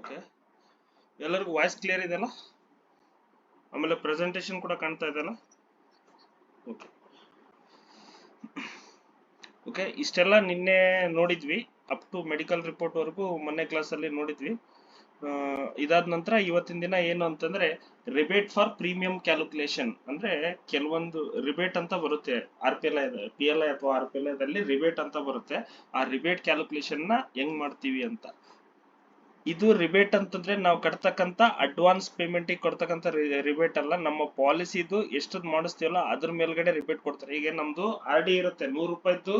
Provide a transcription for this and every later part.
Okay, ಎಲ್ಲರಿಗೂ voice clear ಇದೆಯಲ್ಲ? ಆಮೇಲೆ ಪ್ರೆಸೆಂಟೇಶನ್ ಕೂಡ ಕಾಣ್ತಾ ಇದೆಯಲ್ಲ? ಓಕೆ ಓಕೆ, ಇಷ್ಟೆಲ್ಲ ನಿನ್ನೆ ನೋಡಿದ್ವಿ, ಅಪ್ ಟು ಮೆಡಿಕಲ್ ರಿಪೋರ್ಟ್ ವರೆಗೂ ಮೊನ್ನೆ ಕ್ಲಾಸಲ್ಲಿ ನೋಡಿದ್ವಿ. ಇದಾದ ನಂತರ ಇವತ್ತಿನ ದಿನ ಏನು ಅಂತಂದ್ರೆ ರಿಬೇಟ್ ಫಾರ್ ಪ್ರೀಮಿಯಂ ಕ್ಯಾಲ್ಕುಲೇಷನ್, ಅಂದ್ರೆ ಕೆಲವೊಂದು ರಿಬೇಟ್ ಅಂತ ಬರುತ್ತೆ PLI ಅಥವಾ RPLI ದಲ್ಲಿ ರಿಬೇಟ್ ಅಂತ ಬರುತ್ತೆ. ಆ ರಿಬೇಟ್ ಕ್ಯಾಲ್ಕುಲೇಷನ್ ನ ಹೆಂಗ್ ಮಾಡ್ತೀವಿ ಅಂತ. ಇದು ರಿಬೇಟ್ ಅಂತಂದ್ರೆ ನಾವು ಕಟ್ತಕ್ಕಂತ ಅಡ್ವಾನ್ಸ್ ಪೇಮೆಂಟ್ ಕೊಡ್ತಕ್ಕಂತ ರಿಬೇಟ್ ಅಲ್ಲ, ನಮ್ಮ ಪಾಲಿಸಿದು ಎಷ್ಟು ಮಾಡಿಸ್ತೀವಲ್ಲ ಅದ್ರ ಮೇಲ್ಗಡೆ ರಿಬೇಟ್ ಕೊಡ್ತಾರೆ. ಈಗ ನಮ್ದು RD ಇರುತ್ತೆ, 100 ರೂಪಾಯಿದು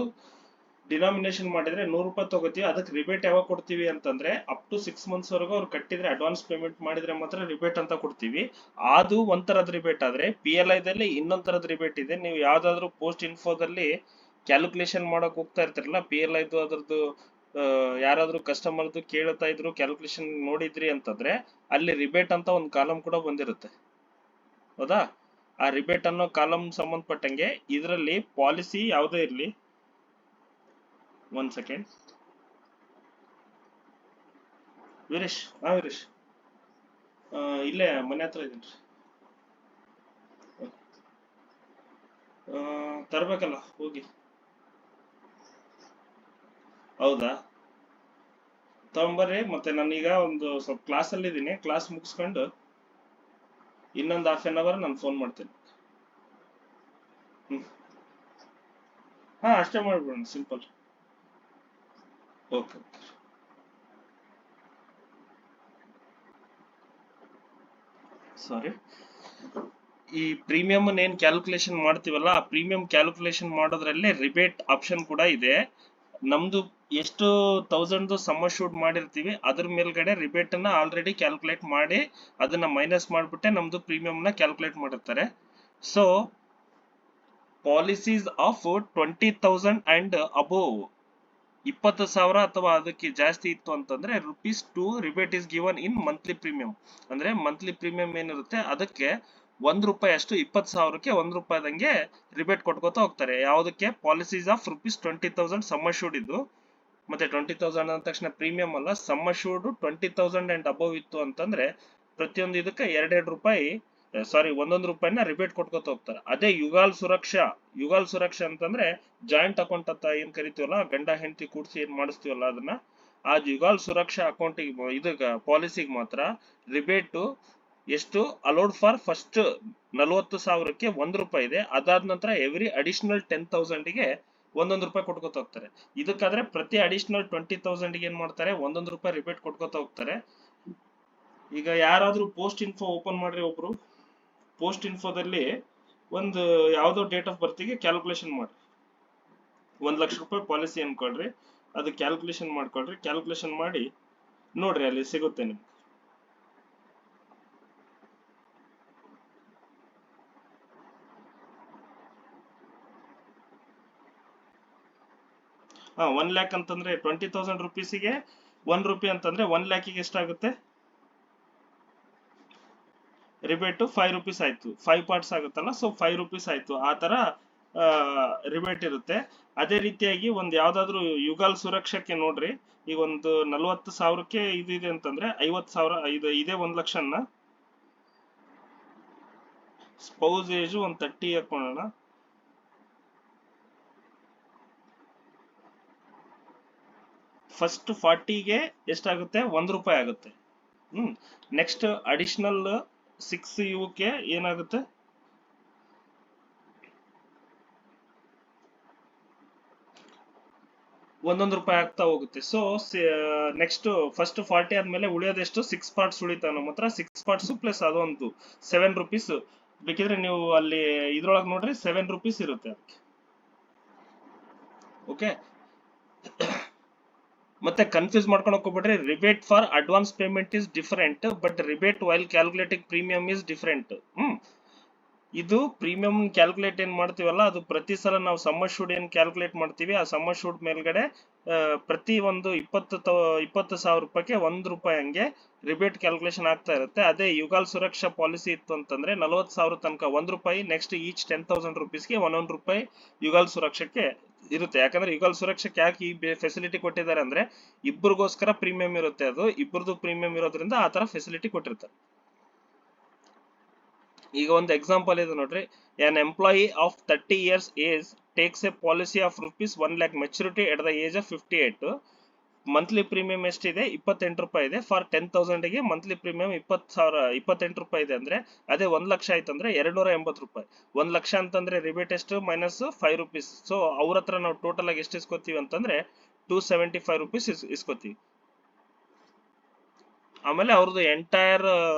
ಡಿನಾಮಿನೇಷನ್ ಮಾಡಿದ್ರೆ 100 ರೂಪಾಯಿ ತಗೋತೀವಿ. ಅದಕ್ಕೆ ರಿಬೇಟ್ ಯಾವಾಗ ಕೊಡ್ತೀವಿ ಅಂತಂದ್ರೆ ಅಪ್ ಟು 6 ಮಂತ್ಸ್ ವರೆಗೂ ಅವ್ರು ಕಟ್ಟಿದ್ರೆ ಅಡ್ವಾನ್ಸ್ ಪೇಮೆಂಟ್ ಮಾಡಿದ್ರೆ ಮಾತ್ರ ರಿಬೇಟ್ ಅಂತ ಕೊಡ್ತೀವಿ. ಅದು ಒಂಥರದ ರಿಬೇಟ್. ಆದ್ರೆ PLI ದಲ್ಲಿ ಇನ್ನೊಂದ್ ತರದ ರಿಬೇಟ್ ಇದೆ. ನೀವು ಯಾವ್ದಾದ್ರು ಪೋಸ್ಟ್ ಇನ್ಫೋದಲ್ಲಿ ಕ್ಯಾಲ್ಕುಲೇಷನ್ ಮಾಡಕ್ ಹೋಗ್ತಾ ಇರ್ತಿರಲ್ಲ PLIದು, ಅದ್ರದ್ದು ಯಾರಾದ್ರೂ ಕಸ್ಟಮರ್ದು ಕೇಳ್ತಾ ಇದ್ರು ಕ್ಯಾಲ್ಕುಲೇಷನ್ ನೋಡಿದ್ರಿ ಅಂತಂದ್ರೆ ಅಲ್ಲಿ ರಿಬೇಟ್ ಅಂತ ಒಂದು ಕಾಲಮ್ ಕೂಡ ಬಂದಿರುತ್ತೆ, ಹೌದಾ? ಆ ರಿಬೇಟ್ ಅನ್ನೋ ಕಾಲಮ್ ಸಂಬಂಧಪಟ್ಟಂಗೆ ಇದರಲ್ಲಿ ಪಾಲಿಸಿ ಯಾವುದೇ ಇರ್ಲಿ, 1 ಸೆಕೆಂಡ್ ವೀರೇಶ್. ವೀರೇಶ್ ಇಲ್ಲೇ ಮನೆ ಹತ್ರ ಇದೀನಿ. ತರ್ಬೇಕಲ್ಲ ಹೋಗಿ. ಹೌದಾ, ತಗೊಂಬರ್ರಿ. ಮತ್ತೆ ನಾನೀಗ ಒಂದು ಸ್ವಲ್ಪ ಕ್ಲಾಸ್ ಅಲ್ಲಿ ಇದ್ದೀನಿ, ಕ್ಲಾಸ್ ಮುಗಿಸ್ಕೊಂಡು ಇನ್ನೊಂದು ½ ನಾನು ಫೋನ್ ಮಾಡ್ತೇನೆ. ಹಾ, ಅಷ್ಟೇ ಮಾಡ್ಬಿಡೋಣ, ಸಿಂಪಲ್. ಓಕೆ. ಸಾರಿ, ಈ ಪ್ರೀಮಿಯಂ ಏನ್ ಕ್ಯಾಲ್ಕುಲೇಷನ್ ಮಾಡ್ತೀವಲ್ಲ, ಆ ಪ್ರೀಮಿಯಂ ಕ್ಯಾಲ್ಕುಲೇಷನ್ ಮಾಡೋದ್ರಲ್ಲಿ ರಿಬೇಟ್ ಆಪ್ಷನ್ ಕೂಡ ಇದೆ. ನಮ್ದು ಎಷ್ಟು 1000 ಸಮ್ ಅಶ್ಯೂರ್ಡ್ ಮಾಡಿರ್ತೀವಿ ಅದ್ರ ಮೇಲ್ಗಡೆ ರಿಬೇಟ್ ಅನ್ನ ಆಲ್ರೆಡಿ ಕ್ಯಾಲ್ಕುಲೇಟ್ ಮಾಡಿ ಅದನ್ನ ಮೈನಸ್ ಮಾಡ್ಬಿಟ್ಟೆ ನಮ್ದು ಪ್ರೀಮಿಯಂ ನ ಕ್ಯಾಲ್ಕುಲೇಟ್ ಮಾಡಿರ್ತಾರೆ. So policies of 20,000 and above, 20,000 ಅಥವಾ ಅದಕ್ಕೆ ಜಾಸ್ತಿ ಇತ್ತು ಅಂತಂದ್ರೆ ₹2 rebate is given in monthly premium. ಅಂದ್ರೆ ಮಂತ್ಲಿ ಪ್ರೀಮಿಯಂ ಏನಿರುತ್ತೆ ಅದಕ್ಕೆ ₹1 ಅಷ್ಟು 20,000ಕ್ಕೆ ₹1 ರಿಬೇಟ್ ಕೊಟ್ಕೋತಾ ಹೋಗ್ತಾರೆ. ಯಾವುದಕ್ಕೆ? ಪಾಲಿಸೀಸ್ ಆಫ್ ₹20,000 ಸಮ್ ಅಶ್ಯೂರ್ಡ್ ಇದ್ದು. ಮತ್ತೆ 20,000 ಅಂದ ತಕ್ಷಣ ಪ್ರೀಮಿಯಂ ಅಲ್ಲ, ಸಮ್ ಅಶ್ಯೂರ್ಡ್ 20,000 ಅಂಡ್ ಅಬೋವ್ ಇತ್ತು ಅಂತಂದ್ರೆ ಪ್ರತಿಯೊಂದು ಇದಕ್ಕೆ ₹2 ಸಾರಿ ₹1 ರಿಬೇಟ್ ಕೊಟ್ಕೋತ ಹೋಗ್ತಾರೆ. ಅದೇ ಯುಗಾಲ್ ಸುರಕ್ಷಾ ಅಂತಂದ್ರೆ ಜಾಯಿಂಟ್ ಅಕೌಂಟ್ ಅಂತ ಏನ್ ಕರಿತೀವಲ್ಲ, ಗಂಡ ಹೆಂಡತಿ ಕೂಡಿಸಿ ಏನ್ ಮಾಡಿಸ್ತೀವಲ್ಲ ಅದನ್ನ, ಆ ಯುಗಾಲ್ ಸುರಕ್ಷಾ ಅಕೌಂಟಿಗೆ ಇದಕ್ಕೆ ಪಾಲಿಸಿಗೆ ಮಾತ್ರ ರಿಬೇಟ್ ಎಷ್ಟು ಅಲೋಡ್ ಫಾರ್ ಫಸ್ಟ್ 40,000ಕ್ಕೆ ₹1 ಇದೆ. ಅದಾದ ನಂತರ ಎವ್ರಿ ಅಡಿಷನಲ್ 10,000ಗೆ ₹1 ಕೊಟ್ಕೋತ ಹೋಗ್ತಾರೆ. ಇದಕ್ಕಾದ್ರೆ ಪ್ರತಿ ಅಡಿಷನಲ್ 20,000ಗೆ ಏನ್ ಮಾಡ್ತಾರೆ, ₹1 ರಿಬೇಟ್ ಕೊಟ್ಕೋತ ಹೋಗ್ತಾರೆ. ಈಗ ಯಾರಾದ್ರೂ ಪೋಸ್ಟ್ ಇನ್ಫೋ ಓಪನ್ ಮಾಡ್ರಿ, ಒಬ್ರು ಪೋಸ್ಟ್ ಇನ್ಫೋದಲ್ಲಿ ಒಂದು ಯಾವ್ದೋ ಡೇಟ್ ಆಫ್ ಬರ್ತಿಗೆ ಕ್ಯಾಲ್ಕುಲೇಷನ್ ಮಾಡ್ರಿ, ₹1,00,000 ಪಾಲಿಸಿ ಅನ್ಕೊಳ್ರಿ, ಅದು ಕ್ಯಾಲ್ಕುಲೇಷನ್ ಮಾಡ್ಕೊಳ್ರಿ. ಕ್ಯಾಲ್ಕುಲೇಷನ್ ಮಾಡಿ ನೋಡ್ರಿ, ಅಲ್ಲಿ ಸಿಗುತ್ತೆ ನಿಮ್ಗೆ. ₹1 lakh ಅಂತಂದ್ರೆ 20,000 ರುಪೀಸಿಗೆ ₹1 ಅಂತಂದ್ರೆ ₹1 lakhಗೆ ಎಷ್ಟಾಗುತ್ತೆ ರಿಬೇಟ್? ₹5 ಆಯ್ತು. 5 ಪಾರ್ಟ್ಸ್ ಆಗುತ್ತಲ್ಲ, ಸೊ ₹5 ಆಯ್ತು. ಆ ತರ ರಿಬೇಟ್ ಇರುತ್ತೆ. ಅದೇ ರೀತಿಯಾಗಿ ಒಂದ್ ಯಾವ್ದಾದ್ರು ಯುಗಾಲ್ ಸುರಕ್ಷಕ್ಕೆ ನೋಡ್ರಿ, ಈಗ ಒಂದು 40,000ಕ್ಕೆ ಇದೆ ಅಂತಂದ್ರೆ 50,000 ಇದೇ 1,00,000ನ ಸ್ಪೌಸ್ ಏಜ್ ಒಂದು 30 ಹಾಕೋಣ. ಫಸ್ಟ್ 40ಗೆ ಎಷ್ಟಾಗುತ್ತೆ? ₹1 ಆಗುತ್ತೆ. ನೆಕ್ಸ್ಟ್ ಅಡಿಷನಲ್ 6 ಇವಕ್ಕೆ ಏನಾಗುತ್ತೆ? ₹1 ಆಗ್ತಾ ಹೋಗುತ್ತೆ. ಸೊ ನೆಕ್ಸ್ಟ್ ಫಸ್ಟ್ 40 ಆದ್ಮೇಲೆ ಉಳಿಯೋದೆಷ್ಟು? 6 ಪಾರ್ಟ್ಸ್ ಉಳಿತಾವ ನಮ್ಮ ಹತ್ರ. 6 ಪಾರ್ಟ್ಸ್ ಪ್ಲಸ್ ಅದೊಂದು ₹7. ಬೇಕಿದ್ರೆ ನೀವು ಅಲ್ಲಿ ಇದ್ರೊಳಗೆ ನೋಡ್ರಿ, ₹7 ಇರುತ್ತೆ ಅದಕ್ಕೆ. ಓಕೆ, ಮತ್ತೆ ಕನ್ಫ್ಯೂಸ್ ಮಾಡ್ಕೊಳಕ್ ಹೋಗ್ಬಿಟ್ರೆ, rebate for advance payment is different, but rebate while calculating premium is different. ಇದು ಪ್ರೀಮಿಯಂ ಕ್ಯಾಲ್ಕುಲೇಟ್ ಏನ್ ಮಾಡ್ತೀವಲ್ಲ, ಅದು ಪ್ರತಿ ಸಲ ನಾವು ಸಮ್ ಅಶ್ಯೂರ್ಡ್ ಏನ್ ಕ್ಯಾಲ್ಕುಲೇಟ್ ಮಾಡ್ತೀವಿ, ಆ ಸಮ್ ಅಶ್ಯೂರ್ಡ್ ಮೇಲ್ಗಡೆ ಪ್ರತಿ ಒಂದು 20,000 ರೂಪಾಯಿಗೆ ₹1 ಹಂಗೆ ರಿಬೇಟ್ ಕ್ಯಾಲ್ಕುಲೇಷನ್ ಆಗ್ತಾ ಇರುತ್ತೆ. ಅದೇ ಯುಗಾಲ್ ಸುರಕ್ಷಾ ಪಾಲಿಸಿ ಇತ್ತು ಅಂತಂದ್ರೆ 40,000 ತನಕ ₹1, ನೆಕ್ಸ್ಟ್ ಈಚ್ 10,000 ರುಪೀಸ್ಗೆ ₹1 ಯುಗಾಲ್ ಸುರಕ್ಷಕ್ಕೆ ಇರುತ್ತೆ. ಯಾಕಂದ್ರೆ ಯುಗಾಲ್ ಸುರಕ್ಷಕ್ಕೆ ಯಾಕೆ ಈ ಫೆಸಿಲಿಟಿ ಕೊಟ್ಟಿದ್ದಾರೆ ಅಂದ್ರೆ, ಇಬ್ಬರಿಗೋಸ್ಕರ ಪ್ರೀಮಿಯಂ ಇರುತ್ತೆ, ಅದು ಇಬ್ಬರದು ಪ್ರೀಮಿಯಂ ಇರೋದ್ರಿಂದ ಆ ತರ ಫೆಸಿಲಿಟಿ ಕೊಟ್ಟಿರ್ತಾರೆ. ಈಗ ಒಂದು ಎಕ್ಸಾಂಪಲ್ ಇದೆ ನೋಡ್ರಿ, an employee of 30 years age takes a policy of ₹1 lakh maturity at the age of 58. Monthly premium ಎಷ್ಟಿದೆ? ₹28 ಇದೆ. ಫಾರ್ 10,000 ಗೆ ಮಂತ್ಲಿ ಪ್ರೀಮಿಯಂ ₹28 ಇದೆ. ಅಂದ್ರೆ ಅದೇ 1 ಲಕ್ಷ ಆಯ್ತಂದ್ರೆ ₹280. 1 ಲಕ್ಷ ಅಂತಂದ್ರೆ ರಿಬೇಟ್ ಎಷ್ಟು? ಮೈನಸ್ ₹5. ಸೊ ಅವ್ರ ಹತ್ರ ನಾವು ಟೋಟಲ್ ಆಗಿ ಎಷ್ಟು ಇಸ್ಕೊತೀವಿ ಅಂತಂದ್ರೆ ₹275 ಇಸ್ಕೊತೀವಿ. ಆಮೇಲೆ ಅವ್ರದ್ದು ಎಂಟೈರ್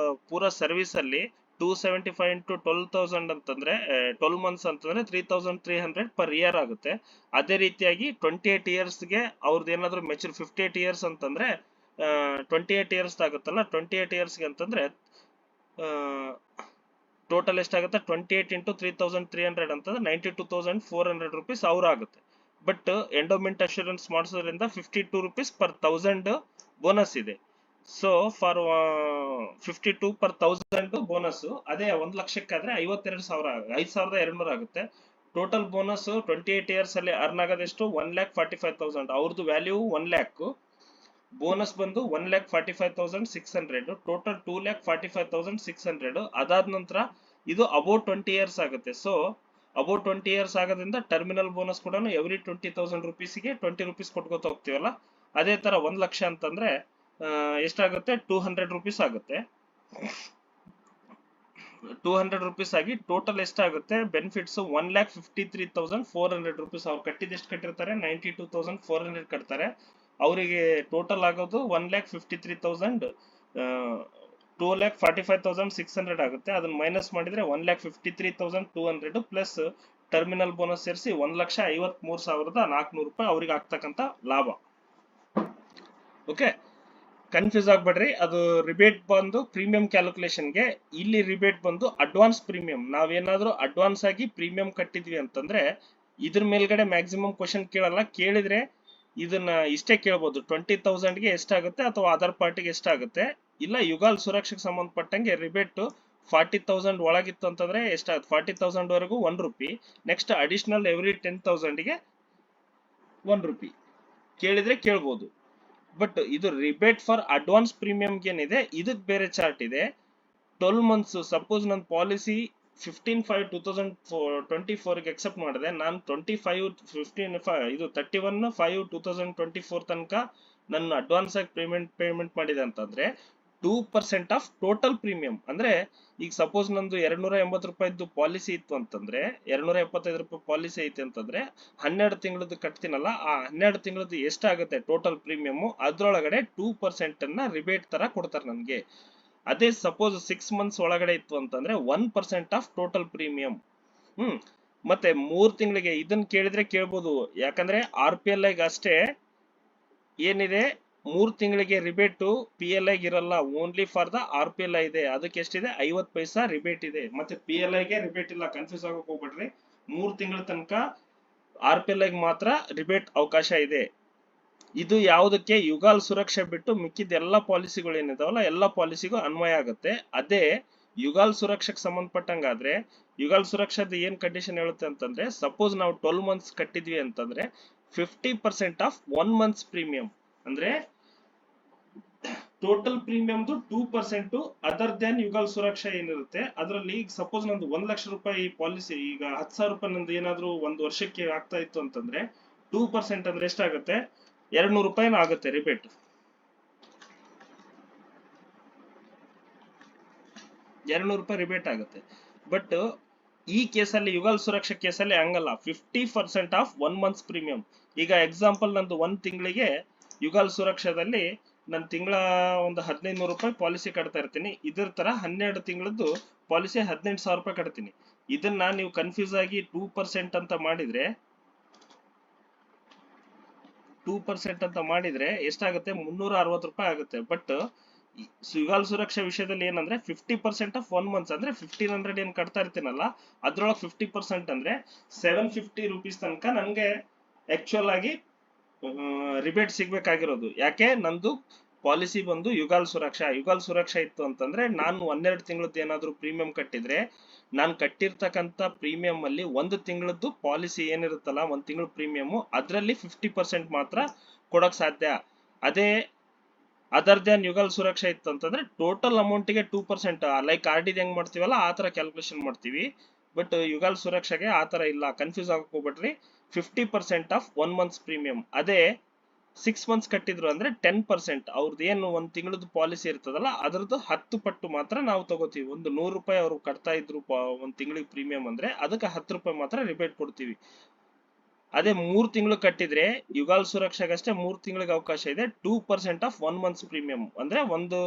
ಪೂರಾ ಸರ್ವಿಸ್ ಅಲ್ಲಿ 275 into 12,000 ಅಂತಂದ್ರೆ 12 ಮಂತ್ಸ್ ಅಂತಂದ್ರೆ 3,300 ಪರ್ ಇಯರ್ ಆಗುತ್ತೆ. ಅದೇ ರೀತಿಯಾಗಿ 28 ಇಯರ್ಸ್ಗೆ ಅವ್ರದ್ದು ಏನಾದ್ರು ಮೆಚೂರ್ 58 ಇಯರ್ಸ್ ಅಂತಂದ್ರೆ 28 ಇಯರ್ಸ್ ಆಗುತ್ತಲ್ಲ, 28 ಇಯರ್ಸ್ಗೆ ಅಂತಂದ್ರೆ ಟೋಟಲ್ ಎಷ್ಟಾಗುತ್ತೆ? 28 into 3,300 ಅಂತಂದ್ರೆ ₹92,400 ಅವ್ರ ಆಗುತ್ತೆ. ಬಟ್ ಎಂಡೋಮೆಂಟ್ ಅಶ್ಯೂರೆನ್ಸ್ ಮಾಡಿಸೋದ್ರಿಂದ ₹52 per 1000 ಬೋನಸ್ ಇದೆ. ಸೊ ಫಾರ್ 52 per 1000 ಬೋನಸ್, ಅದೇ 1 ಲಕ್ಷಕ್ಕಾದ್ರೆ 52,200 ಆಗುತ್ತೆ. ಟೋಟಲ್ ಬೋನಸ್ 28 ಇಯರ್ಸ್ ಅಲ್ಲಿ ಅರ್ನ್ ಆಗೋದೆಷ್ಟು? 1,45,000. ಅವ್ರದ್ದು ವ್ಯಾಲ್ಯೂ 1 lakh, ಬೋನಸ್ ಬಂದು 1,45,600, ಟೋಟಲ್ 2,45,600. ಅದಾದ ನಂತರ ಇದು ಅಬೌಟ್ 20 ಇಯರ್ಸ್ ಆಗುತ್ತೆ. ಸೊ ಅಬೌಟ್ 20 ಇಯರ್ಸ್ ಆಗೋದ್ರಿಂದ ಟರ್ಮಿನಲ್ ಬೋನಸ್ ಕೂಡ ಎವ್ರಿ 20,000 ರುಪೀಸ್ಗೆ ₹20 ಕೊಟ್ಕೋತ ಹೋಗ್ತೀವಲ್ಲ, ಅದೇ ತರ 1 ಲಕ್ಷ ಅಂತಂದ್ರೆ ಎಷ್ಟಾಗುತ್ತೆ? ₹200 ಆಗುತ್ತೆ. ₹200 ಆಗಿ ಟೋಟಲ್ ಎಷ್ಟಾಗುತ್ತೆ ಬೆನಿಫಿಟ್ಸ್? ₹1,53,400. ಅವ್ರು ಕಟ್ಟಿದ ಎಷ್ಟು ಕಟ್ಟಿರ್ತಾರೆ? 92,400 ಕಟ್ತಾರೆ. ಅವರಿಗೆ ಟೋಟಲ್ ಆಗೋದು 1,53,000, 2,45,600 ಆಗುತ್ತೆ. ಅದನ್ನ ಮೈನಸ್ ಮಾಡಿದ್ರೆ 1,53,200 ಪ್ಲಸ್ ಟರ್ಮಿನಲ್ ಬೋನಸ್ ಸೇರಿಸಿ ₹1,53,400 ಅವ್ರಿಗೆ ಆಗ್ತಕ್ಕಂಥ ಲಾಭ. ಓಕೆ, ಕನ್ಫ್ಯೂಸ್ ಆಗ್ಬೇಡ್ರಿ. ಅದು ರಿಬೇಟ್ ಬಂದು ಪ್ರೀಮಿಯಂ ಕ್ಯಾಲ್ಕುಲೇಷನ್ಗೆ, ಇಲ್ಲಿ ರಿಬೇಟ್ ಬಂದು ಅಡ್ವಾನ್ಸ್ ಪ್ರೀಮಿಯಂ. ನಾವೇನಾದ್ರೂ ಅಡ್ವಾನ್ಸ್ ಆಗಿ ಪ್ರೀಮಿಯಂ ಕಟ್ಟಿದ್ವಿ ಅಂತಂದ್ರೆ ಇದ್ರ ಮೇಲ್ಗಡೆ ಮ್ಯಾಕ್ಸಿಮಮ್ ಕ್ವಶನ್ ಕೇಳಲ್ಲ. ಕೇಳಿದ್ರೆ ಇದನ್ನ ಇಷ್ಟೇ ಕೇಳ್ಬೋದು, 20,000ಗೆ ಎಷ್ಟಾಗುತ್ತೆ ಅಥವಾ ಅದರ್ ಪಾರ್ಟಿಗೆ ಎಷ್ಟಾಗುತ್ತೆ. ಇಲ್ಲ ಯುಗಾಲ್ ಸುರಕ್ಷೆಗೆ ಸಂಬಂಧಪಟ್ಟಂಗೆ ರಿಬೇಟ್ 40,000 ಒಳಗಿತ್ತು ಅಂತಂದ್ರೆ ಎಷ್ಟಾಗುತ್ತೆ? 40,000 ವರೆಗೂ ₹1. ನೆಕ್ಸ್ಟ್ ಅಡಿಷನಲ್ ಎವ್ರಿ 10,000ಗೆ ₹1 ಕೇಳಿದ್ರೆ ಕೇಳ್ಬೋದು. ಬಟ್ ಇದು ರಿಬೇಟ್ ಫಾರ್ ಅಡ್ವಾನ್ಸ್ ಪ್ರೀಮಿಯಂಗೆ ಏನಿದೆ, ಇದಕ್ಕೆ ಬೇರೆ ಚಾರ್ಟ್ ಇದೆ. 12 ಮಂತ್ಸ್, ಸಪೋಸ್ ನನ್ನ ಪಾಲಿಸಿ 15/5/2024ಗೆ ಎಕ್ಸೆಪ್ಟ್ ಮಾಡಿದೆ, ನಾನು 31/5/2024 ತನಕ ನನ್ನ ಅಡ್ವಾನ್ಸ್ ಆಗಿ ಪೇಮೆಂಟ್ ಮಾಡಿದೆ ಅಂತಂದ್ರೆ 2% ಆಫ್ ಟೋಟಲ್ ಪ್ರೀಮಿಯಂ. ಅಂದ್ರೆ ಈಗ ಸಪೋಸ್ ನಂದು ₹280 ಪಾಲಿಸಿ ಇತ್ತು ಅಂತಂದ್ರೆ, ₹275 ಪಾಲಿಸಿ ಐತೆ ಅಂತಂದ್ರೆ 12 ತಿಂಗಳದ್ದು ಕಟ್ತೀನಲ್ಲ, ಆ 12 ತಿಂಗಳದ್ದು ಎಷ್ಟಾಗುತ್ತೆ ಟೋಟಲ್ ಪ್ರೀಮಿಯಂ, ಅದ್ರೊಳಗಡೆ 2% ಅನ್ನ ರಿಬೇಟ್ ತರ ಕೊಡ್ತಾರೆ ನನ್ಗೆ. ಅದೇ ಸಪೋಸ್ 6 ಮಂತ್ಸ್ ಒಳಗಡೆ ಇತ್ತು ಅಂತಂದ್ರೆ 1% ಆಫ್ ಟೋಟಲ್ ಪ್ರೀಮಿಯಂ. ಮತ್ತೆ 3 ತಿಂಗಳಿಗೆ ಇದನ್ನ ಕೇಳಿದ್ರೆ ಕೇಳ್ಬೋದು, ಯಾಕಂದ್ರೆ RPLI ಅಷ್ಟೇ ಏನಿದೆ 3 ತಿಂಗಳಿಗೆ ರಿಬೇಟ್ PLI ಇರಲ್ಲ, ಓನ್ಲಿ ಫಾರ್ ದ RPLI ಇದೆ. ಅದಕ್ಕೆ ಎಷ್ಟಿದೆ? 50 ಪೈಸಾ ರಿಬೇಟ್ ಇದೆ. ಮತ್ತೆ PLI ಗೆ ರಿಬೇಟ್ ಇಲ್ಲ, ಕನ್ಫ್ಯೂಸ್ ಆಗಕ್ಕೆ ಹೋಗ್ಬೇಡ್ರಿ. 3 ತಿಂಗಳ ತನಕ RPLI ಮಾತ್ರ ರಿಬೇಟ್ ಅವಕಾಶ ಇದೆ. ಇದು ಯಾವುದಕ್ಕೆ? ಯುಗಾಲ್ ಸುರಕ್ಷೆ ಬಿಟ್ಟು ಮಿಕ್ಕಿದ ಎಲ್ಲಾ ಪಾಲಿಸಿಗಳು ಏನಿದಾವಲ್ಲ ಎಲ್ಲಾ ಪಾಲಿಸಿಗೂ ಅನ್ವಯ ಆಗುತ್ತೆ. ಅದೇ ಯುಗಾಲ್ ಸುರಕ್ಷೆಗೆ ಸಂಬಂಧಪಟ್ಟಂಗಾದ್ರೆ ಯುಗಾಲ್ ಸುರಕ್ಷಾದ ಏನ್ ಕಂಡೀಷನ್ ಹೇಳುತ್ತೆ ಅಂತಂದ್ರೆ, ಸಪೋಸ್ ನಾವು 12 ಮಂತ್ಸ್ ಕಟ್ಟಿದ್ವಿ ಅಂತಂದ್ರೆ 50% ಆಫ್ 1 ಮಂತ್ಸ್ ಪ್ರೀಮಿಯಂ, ಅಂದ್ರೆ ಟೋಟಲ್ ಪ್ರೀಮಿಯಂದು 2% ಅದರ್ ದೆನ್ ಯುಗಾಲ್ ಸುರಕ್ಷಾ ಏನಿರುತ್ತೆ ಅದರಲ್ಲಿ. ಈಗ ಸಪೋಸ್ ನಂದು ₹1,00,000 ಪಾಲಿಸಿ, ಈಗ ₹10,000 ನಂದು ಏನಾದ್ರೂ ಒಂದು ವರ್ಷಕ್ಕೆ ಆಗ್ತಾ ಇತ್ತು ಅಂತಂದ್ರೆ 2% ಅಂದ್ರೆ ಎಷ್ಟಾಗುತ್ತೆ? ₹200 ಆಗುತ್ತೆ ರಿಬೇಟ್. ₹200 ರಿಬೇಟ್ ಆಗುತ್ತೆ. ಬಟ್ ಈ ಕೇಸಲ್ಲಿ ಯುಗಾಲ್ ಸುರಕ್ಷಾ ಕೇಸಲ್ಲಿ ಹಂಗಲ್ಲ, 50% ಆಫ್ 1 ಮಂತ್ಸ್ ಪ್ರೀಮಿಯಂ. ಈಗ ಎಕ್ಸಾಂಪಲ್ ನಂದು 1 ತಿಂಗಳಿಗೆ ಯುಗಾಲ್ ಸುರಕ್ಷಾದಲ್ಲಿ ನಾನು ತಿಂಗಳ ಒಂದು ₹1,500 ಪಾಲಿಸಿ ಕಟ್ತಾ ಇರ್ತೀನಿ. ಇದ್ರ ತರ 12 ತಿಂಗಳದ್ದು ಪಾಲಿಸಿ ₹18,000 ಕಟ್ತೀನಿ. ಇದನ್ನ ನೀವು ಕನ್ಫ್ಯೂಸ್ ಆಗಿ 2% ಅಂತ ಮಾಡಿದ್ರೆ 2% ಅಂತ ಮಾಡಿದ್ರೆ ಎಷ್ಟಾಗುತ್ತೆ? ₹360 ಆಗುತ್ತೆ. ಬಟ್ ಯುಗಾಲ್ ಸುರಕ್ಷಾ ವಿಷಯದಲ್ಲಿ ಏನಂದ್ರೆ 50% ಆಫ್ 1 ಮಂತ್ ಅಂದ್ರೆ 1500 ಏನ್ ಕಟ್ತಾ ಇರ್ತೀನಲ್ಲ ಅದ್ರೊಳಗೆ 50% ಅಂದ್ರೆ 750 ರೂಪೀಸ್ ತನಕ ನನ್ಗೆ ಆಕ್ಚುಯಲ್ ಆಗಿ ರಿಬೇಟ್ ಸಿಗ್ಬೇಕಾಗಿರೋದು. ಯಾಕೆ ನಂದು ಪಾಲಿಸಿ ಬಂದು ಯುಗಾಲ್ ಸುರಕ್ಷಾ ಇತ್ತು ಅಂತಂದ್ರೆ ನಾನು 12 ತಿಂಗಳದ್ದು ಏನಾದ್ರು ಪ್ರೀಮಿಯಂ ಕಟ್ಟಿದ್ರೆ ನಾನು ಕಟ್ಟಿರ್ತಕ್ಕಂಥ ಪ್ರೀಮಿಯಂ ಅಲ್ಲಿ ಒಂದು ತಿಂಗಳದ್ದು ಪಾಲಿಸಿ ಏನಿರುತ್ತಲ್ಲ ಒಂದ್ ತಿಂಗಳ ಪ್ರೀಮಿಯಂ ಅದ್ರಲ್ಲಿ 50% ಮಾತ್ರ ಕೊಡಕ್ ಸಾಧ್ಯ. ಅದೇ ಅದರ್ ದ್ಯಾನ್ ಯುಗಾಲ್ ಸುರಕ್ಷಾ ಇತ್ತು ಅಂತಂದ್ರೆ ಟೋಟಲ್ ಅಮೌಂಟ್ ಗೆ 2%, ಲೈಕ್ ಆರ್ ಡಿ ಹೆಂಗ್ ಮಾಡ್ತೀವಲ್ಲ ಆ ತರ ಕ್ಯಾಲ್ಕುಲೇಷನ್ ಮಾಡ್ತೀವಿ. ಬಟ್ ಯುಗಾಲ್ ಸುರಕ್ಷಾಗೆ ಆ ತರ ಇಲ್ಲ, ಕನ್ಫ್ಯೂಸ್ ಆಗಕ್ ಹೋಗ್ಬಿಟ್ರಿ. 50% ಆಫ್ 1 ಮಂತ್ಸ್ ಪ್ರೀಮಿಯಂ. ಅದೇ 6 ಮಂತ್ಸ್ ಕಟ್ಟಿದ್ರು ಅಂದ್ರೆ 10% ಅವ್ರದ್ದು ಏನು ಒಂದ್ ತಿಂಗಳದ್ದು ಪಾಲಿಸಿ ಇರ್ತದಲ್ಲ ಅದ್ರದ್ದು 10 ಪಟ್ಟು ಮಾತ್ರ ನಾವು ತಗೋತೀವಿ. ಒಂದು 100 ರೂಪಾಯಿ ಅವ್ರು ಕಟ್ತಾ ಇದ್ರು ಒಂದ್ ತಿಂಗಳಿಗೆ ಪ್ರೀಮಿಯಂ ಅಂದ್ರೆ ಅದಕ್ಕೆ 10 ರೂಪಾಯಿ ಮಾತ್ರ ರಿಬೇಟ್ ಕೊಡ್ತೀವಿ. ಅದೇ 3 ತಿಂಗಳು ಕಟ್ಟಿದ್ರೆ ಯುಗಾಲ್ ಸುರಕ್ಷಾಗಷ್ಟೇ 3 ತಿಂಗಳಿಗೆ ಅವಕಾಶ ಇದೆ. 2% ಆಫ್ 1 ಮಂತ್ಸ್ ಪ್ರೀಮಿಯಂ ಅಂದ್ರೆ ಒಂದು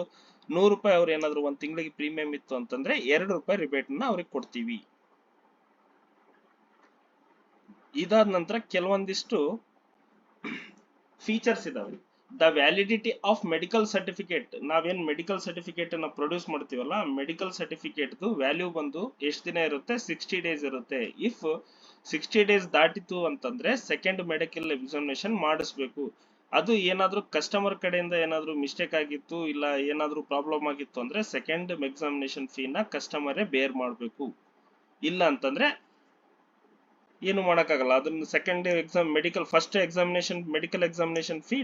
100 ರೂಪಾಯಿ ಅವ್ರು ಏನಾದ್ರು ಒಂದ್ ತಿಂಗಳಿಗೆ ಪ್ರೀಮಿಯಂ ಇತ್ತು ಅಂತಂದ್ರೆ 2 ರೂಪಾಯಿ ರಿಬೇಟ್ ನ ಅವ್ರಿಗೆ ಕೊಡ್ತೀವಿ. ಇದಾದ ನಂತರ ಕೆಲವೊಂದಿಷ್ಟು ಫೀಚರ್ಸ್ ಇದಾವೆ. The validity of medical certificate. ನಾವೇನ್ ಮೆಡಿಕಲ್ ಸರ್ಟಿಫಿಕೇಟ್ ಅನ್ನ ಪ್ರೊಡ್ಯೂಸ್ ಮಾಡ್ತೀವಲ್ಲ, ಮೆಡಿಕಲ್ ಸರ್ಟಿಫಿಕೇಟ್ ವ್ಯಾಲ್ಯೂ ಬಂದು ಎಷ್ಟು ದಿನ ಇರುತ್ತೆ? 60 ಡೇಸ್ ಇರುತ್ತೆ. ಇಫ್ 60 ಡೇಸ್ ದಾಟಿತು ಅಂತಂದ್ರೆ ಸೆಕೆಂಡ್ ಮೆಡಿಕಲ್ ಎಕ್ಸಾಮಿನೇಷನ್ ಮಾಡಿಸ್ಬೇಕು. ಅದು ಏನಾದ್ರೂ ಕಸ್ಟಮರ್ ಕಡೆಯಿಂದ ಏನಾದ್ರೂ ಮಿಸ್ಟೇಕ್ ಆಗಿತ್ತು ಇಲ್ಲ ಏನಾದ್ರೂ ಪ್ರಾಬ್ಲಮ್ ಆಗಿತ್ತು ಅಂದ್ರೆ ಸೆಕೆಂಡ್ ಎಕ್ಸಾಮಿನೇಷನ್ ಫೀನ ಕಸ್ಟಮರೇ ಬೇರ್ ಮಾಡಬೇಕು. ಇಲ್ಲ ಅಂತಂದ್ರೆ ಏನು ಮಾಡಕ್ಕಾಗಲ್ಲ. ಅದನ್ನ second first medical examination fee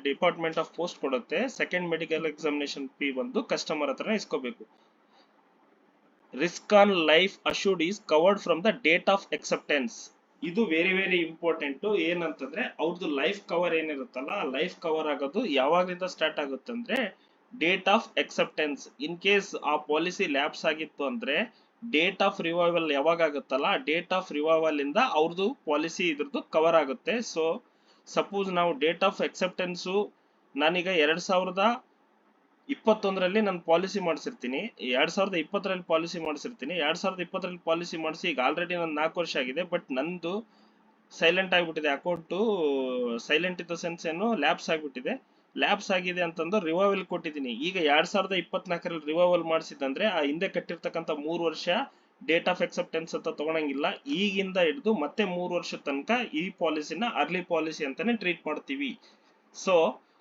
department of post ಕೊಡುತ್ತೆ. ಸೆಕೆಂಡ್ ಮೆಡಿಕಲ್ ಎಕ್ಸಾಮಿನೇಷನ್ ಫೀ ಬಂದು ಕಸ್ಟಮರ್ ಹತ್ರ ಇಸ್ಕೋಬೇಕು. Risk on life assured is covered from the date of acceptance. ಇದು ವೆರಿ ವೆರಿ ಇಂಪಾರ್ಟೆಂಟ್. ಏನಂತಂದ್ರೆ ಅವ್ರದ್ದು ಲೈಫ್ ಕವರ್ ಏನಿರುತ್ತಲ್ಲ, ಲೈಫ್ ಕವರ್ ಆಗೋದು ಯಾವಾಗ್ಲಿಂದ ಸ್ಟಾರ್ಟ್ ಆಗುತ್ತೆ ಅಂದ್ರೆ date of acceptance. In case ಆ ಪಾಲಿಸಿ ಲ್ಯಾಪ್ಸ್ ಆಗಿತ್ತು ಅಂದ್ರೆ ಡೇಟ್ ಆಫ್ ರಿವೈವಲ್ ಯಾವಾಗ ಆಗುತ್ತಲ್ಲ, ಡೇಟ್ ಆಫ್ ರಿವೈವಲ್ ಇಂದ ಅವ್ರದ್ದು ಪಾಲಿಸಿ ಇದ್ರದ್ದು ಕವರ್ ಆಗುತ್ತೆ. ಸೊ ಸಪೋಸ್ ನಾವು ಡೇಟ್ ಆಫ್ ಅಕ್ಸೆಪ್ಟೆನ್ಸ್ ನಾನೀಗ 2021ರಲ್ಲಿ ನಾನು ಪಾಲಿಸಿ ಮಾಡಿಸಿರ್ತೀನಿ, 2020ರಲ್ಲಿ ಪಾಲಿಸಿ ಮಾಡಿಸಿರ್ತೀನಿ. 2020ರಲ್ಲಿ ಪಾಲಿಸಿ ಮಾಡಿಸಿ ಈಗ ಆಲ್ರೆಡಿ ನನ್ನ 4 ವರ್ಷ ಆಗಿದೆ. ಬಟ್ ನಂದು ಸೈಲೆಂಟ್ ಆಗಿಬಿಟ್ಟಿದೆ ಅಕೌಂಟ್. ಸೈಲೆಂಟ್ ಇದ್ದ ಸೆನ್ಸ್ ಏನು, ಲ್ಯಾಪ್ಸ್ ಆಗಿಬಿಟ್ಟಿದೆ. ಲ್ಯಾಪ್ಸ್ ಆಗಿದೆ ಅಂತಂದು ರಿವೈವಲ್ ಕೊಟ್ಟಿದ್ದೀನಿ. ಈಗ 2024ರಲ್ಲಿ ರಿವೈವಲ್ ಮಾಡಿಸಿದಂದ್ರೆ ಆ ಹಿಂದೆ ಕಟ್ಟಿರ್ತಕ್ಕಂಥ 3 ವರ್ಷ ಡೇಟ್ ಆಫ್ ಅಕ್ಸೆಪ್ಟೆನ್ಸ್ ಅಂತ ತಗೊಳಂಗಿಲ್ಲ. ಈಗಿಂದ ಹಿಡಿದು ಮತ್ತೆ 3 ವರ್ಷದ ತನಕ ಈ ಪಾಲಿಸಿನ ಅರ್ಲಿ ಪಾಲಿಸಿ ಅಂತಾನೆ ಟ್ರೀಟ್ ಮಾಡ್ತೀವಿ. ಸೊ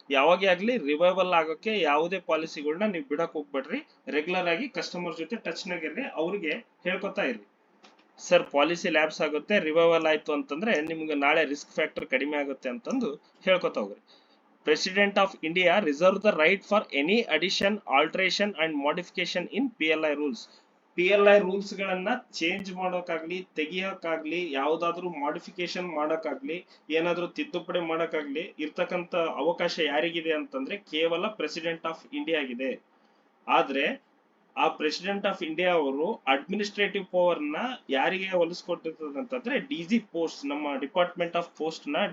ಯಾವಾಗೇ ಆಗ್ಲಿ ರಿವೈವಲ್ ಆಗೋಕೆ ಯಾವುದೇ ಪಾಲಿಸಿಗಳನ್ನ ನೀವು ಬಿಡಕ್ ಹೋಗ್ಬೇಡ್ರಿ. ರೆಗ್ಯುಲರ್ ಆಗಿ ಕಸ್ಟಮರ್ ಜೊತೆ ಟಚ್ ನಾಗಿರ್ರಿ, ಅವ್ರಿಗೆ ಹೇಳ್ಕೊತಾ ಇರ್ರಿ. ಸರ್ ಪಾಲಿಸಿ ಲ್ಯಾಪ್ಸ್ ಆಗುತ್ತೆ, ರಿವೈವಲ್ ಆಯ್ತು ಅಂತಂದ್ರೆ ನಿಮ್ಗೆ ನಾಳೆ ರಿಸ್ಕ್ ಫ್ಯಾಕ್ಟರ್ ಕಡಿಮೆ ಆಗುತ್ತೆ ಅಂತಂದು ಹೇಳ್ಕೊತಾ ಹೋಗ್ರಿ. President of India reserve the right for any addition, alteration and modification in PLI rules. PLI rules ಗಳನ್ನ ಚೇಂಜ್ ಮಾಡೋಕ್ಕಾಗ್ಲಿ, ತೆಗಿಯೋಕ್ಕಾಗ್ಲಿ, ಯಾವ್ದಾದ್ರು ಮಾಡಿಫಿಕೇಶನ್ ಮಾಡೋಕ್ಕಾಗ್ಲಿ, ಏನಾದ್ರೂ ತಿದ್ದುಪಡಿ ಮಾಡೋಕ್ಕಾಗ್ಲಿ ಇರ್ತಕ್ಕಂಥ ಅವಕಾಶ ಯಾರಿಗಿದೆ ಅಂತಂದ್ರೆ ಕೇವಲ ಪ್ರೆಸಿಡೆಂಟ್ ಆಫ್ ಇಂಡಿಯಾಗಿದೆ. ಆದ್ರೆ ಆ ಪ್ರೆಸಿಡೆಂಟ್ ಆಫ್ ಇಂಡಿಯಾ ಅವರು ಅಡ್ಮಿನಿಸ್ಟ್ರೇಟಿವ್ ಪವರ್ ನ ಯಾರಿಗೆ ಹೊಲಿಸ್ಕೊಟ್ಟಿರ್ತದೆ ಅಂತಂದ್ರೆ DG ಪೋಸ್ಟ್, ನಮ್ಮ ಡಿಪಾರ್ಟ್ಮೆಂಟ್ ಆಫ್ ಪೋಸ್ಟ್ ನ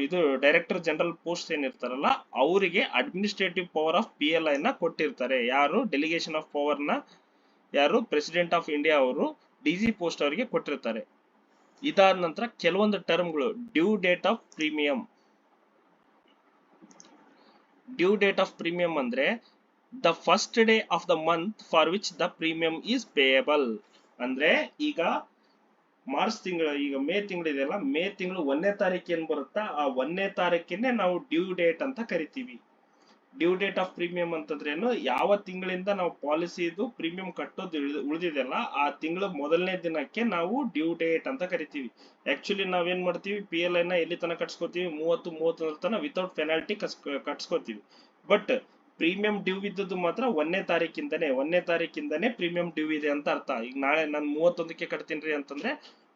ಇದು ಡೈರೆಕ್ಟರ್ ಜನರಲ್ ಪೋಸ್ಟ್ ಏನಿರ್ತಾರಲ್ಲ ಅವರಿಗೆ ಅಡ್ಮಿನಿಸ್ಟ್ರೇಟಿವ್ ಪವರ್ ಆಫ್ PLI ನ ಕೊಟ್ಟಿರ್ತಾರೆ. ಯಾರು ಡೆಲಿಗೇಷನ್ ಆಫ್ ಪವರ್ ನ ಯಾರು ಪ್ರೆಸಿಡೆಂಟ್ ಆಫ್ ಇಂಡಿಯಾ ಅವರು DG ಪೋಸ್ಟ್ ಅವರಿಗೆ ಕೊಟ್ಟಿರ್ತಾರೆ. ಇದಾದ ನಂತರ ಕೆಲವೊಂದು ಟರ್ಮ್ಗಳು. Due date of premium. Due date of premium ಅಂದ್ರೆ the first day of the month for which the premium is payable. ಅಂದ್ರೆ ಈಗ ಮಾರ್ಚ್ ತಿಂಗಳು, ಈಗ ಮೇ ತಿಂಗಳಿದೆಯಲ್ಲ, ಮೇ ತಿಂಗಳು 1ನೇ ತಾರೀಕು ಏನ್ ಬರುತ್ತಾ ಆ 1ನೇ ತಾರೀಕಿನೇ ನಾವು ಡ್ಯೂ ಡೇಟ್ ಅಂತ ಕರಿತೀವಿ. ಡ್ಯೂ ಡೇಟ್ ಆಫ್ ಪ್ರೀಮಿಯಂ ಅಂತಂದ್ರೇನು, ಯಾವ ತಿಂಗಳಿಂದ ನಾವು ಪಾಲಿಸಿದು ಪ್ರೀಮಿಯಂ ಕಟ್ಟೋದು ಉಳಿದಿದೆಯಲ್ಲ ಆ ತಿಂಗಳ ಮೊದಲನೇ ದಿನಕ್ಕೆ ನಾವು ಡ್ಯೂ ಡೇಟ್ ಅಂತ ಕರಿತೀವಿ. ಆಕ್ಚುಲಿ ನಾವೇನ್ ಮಾಡ್ತೀವಿ, PLI ನ ಎಲ್ಲಿ ತನಕ ಕಟ್ಸ್ಕೊತೀವಿ, 30 ತನಕ ವಿತೌಟ್ ಪೆನಾಲ್ಟಿ ಕಟ್ಸ್ಕೊತೀವಿ. ಬಟ್ ಪ್ರೀಮಿಯಂ ಡ್ಯೂ ಇದ್ದದ್ದು ಮಾತ್ರ 1ನೇ ತಾರೀಕಿಂದನೇ ಪ್ರೀಮಿಯಂ ಡ್ಯೂ ಇದೆ ಅಂತ ಅರ್ಥ. ಈಗ ನಾಳೆ ನಾನು 31ಕ್ಕೆ ಕಟ್ತೀನಿ ಅಂತಂದ್ರೆ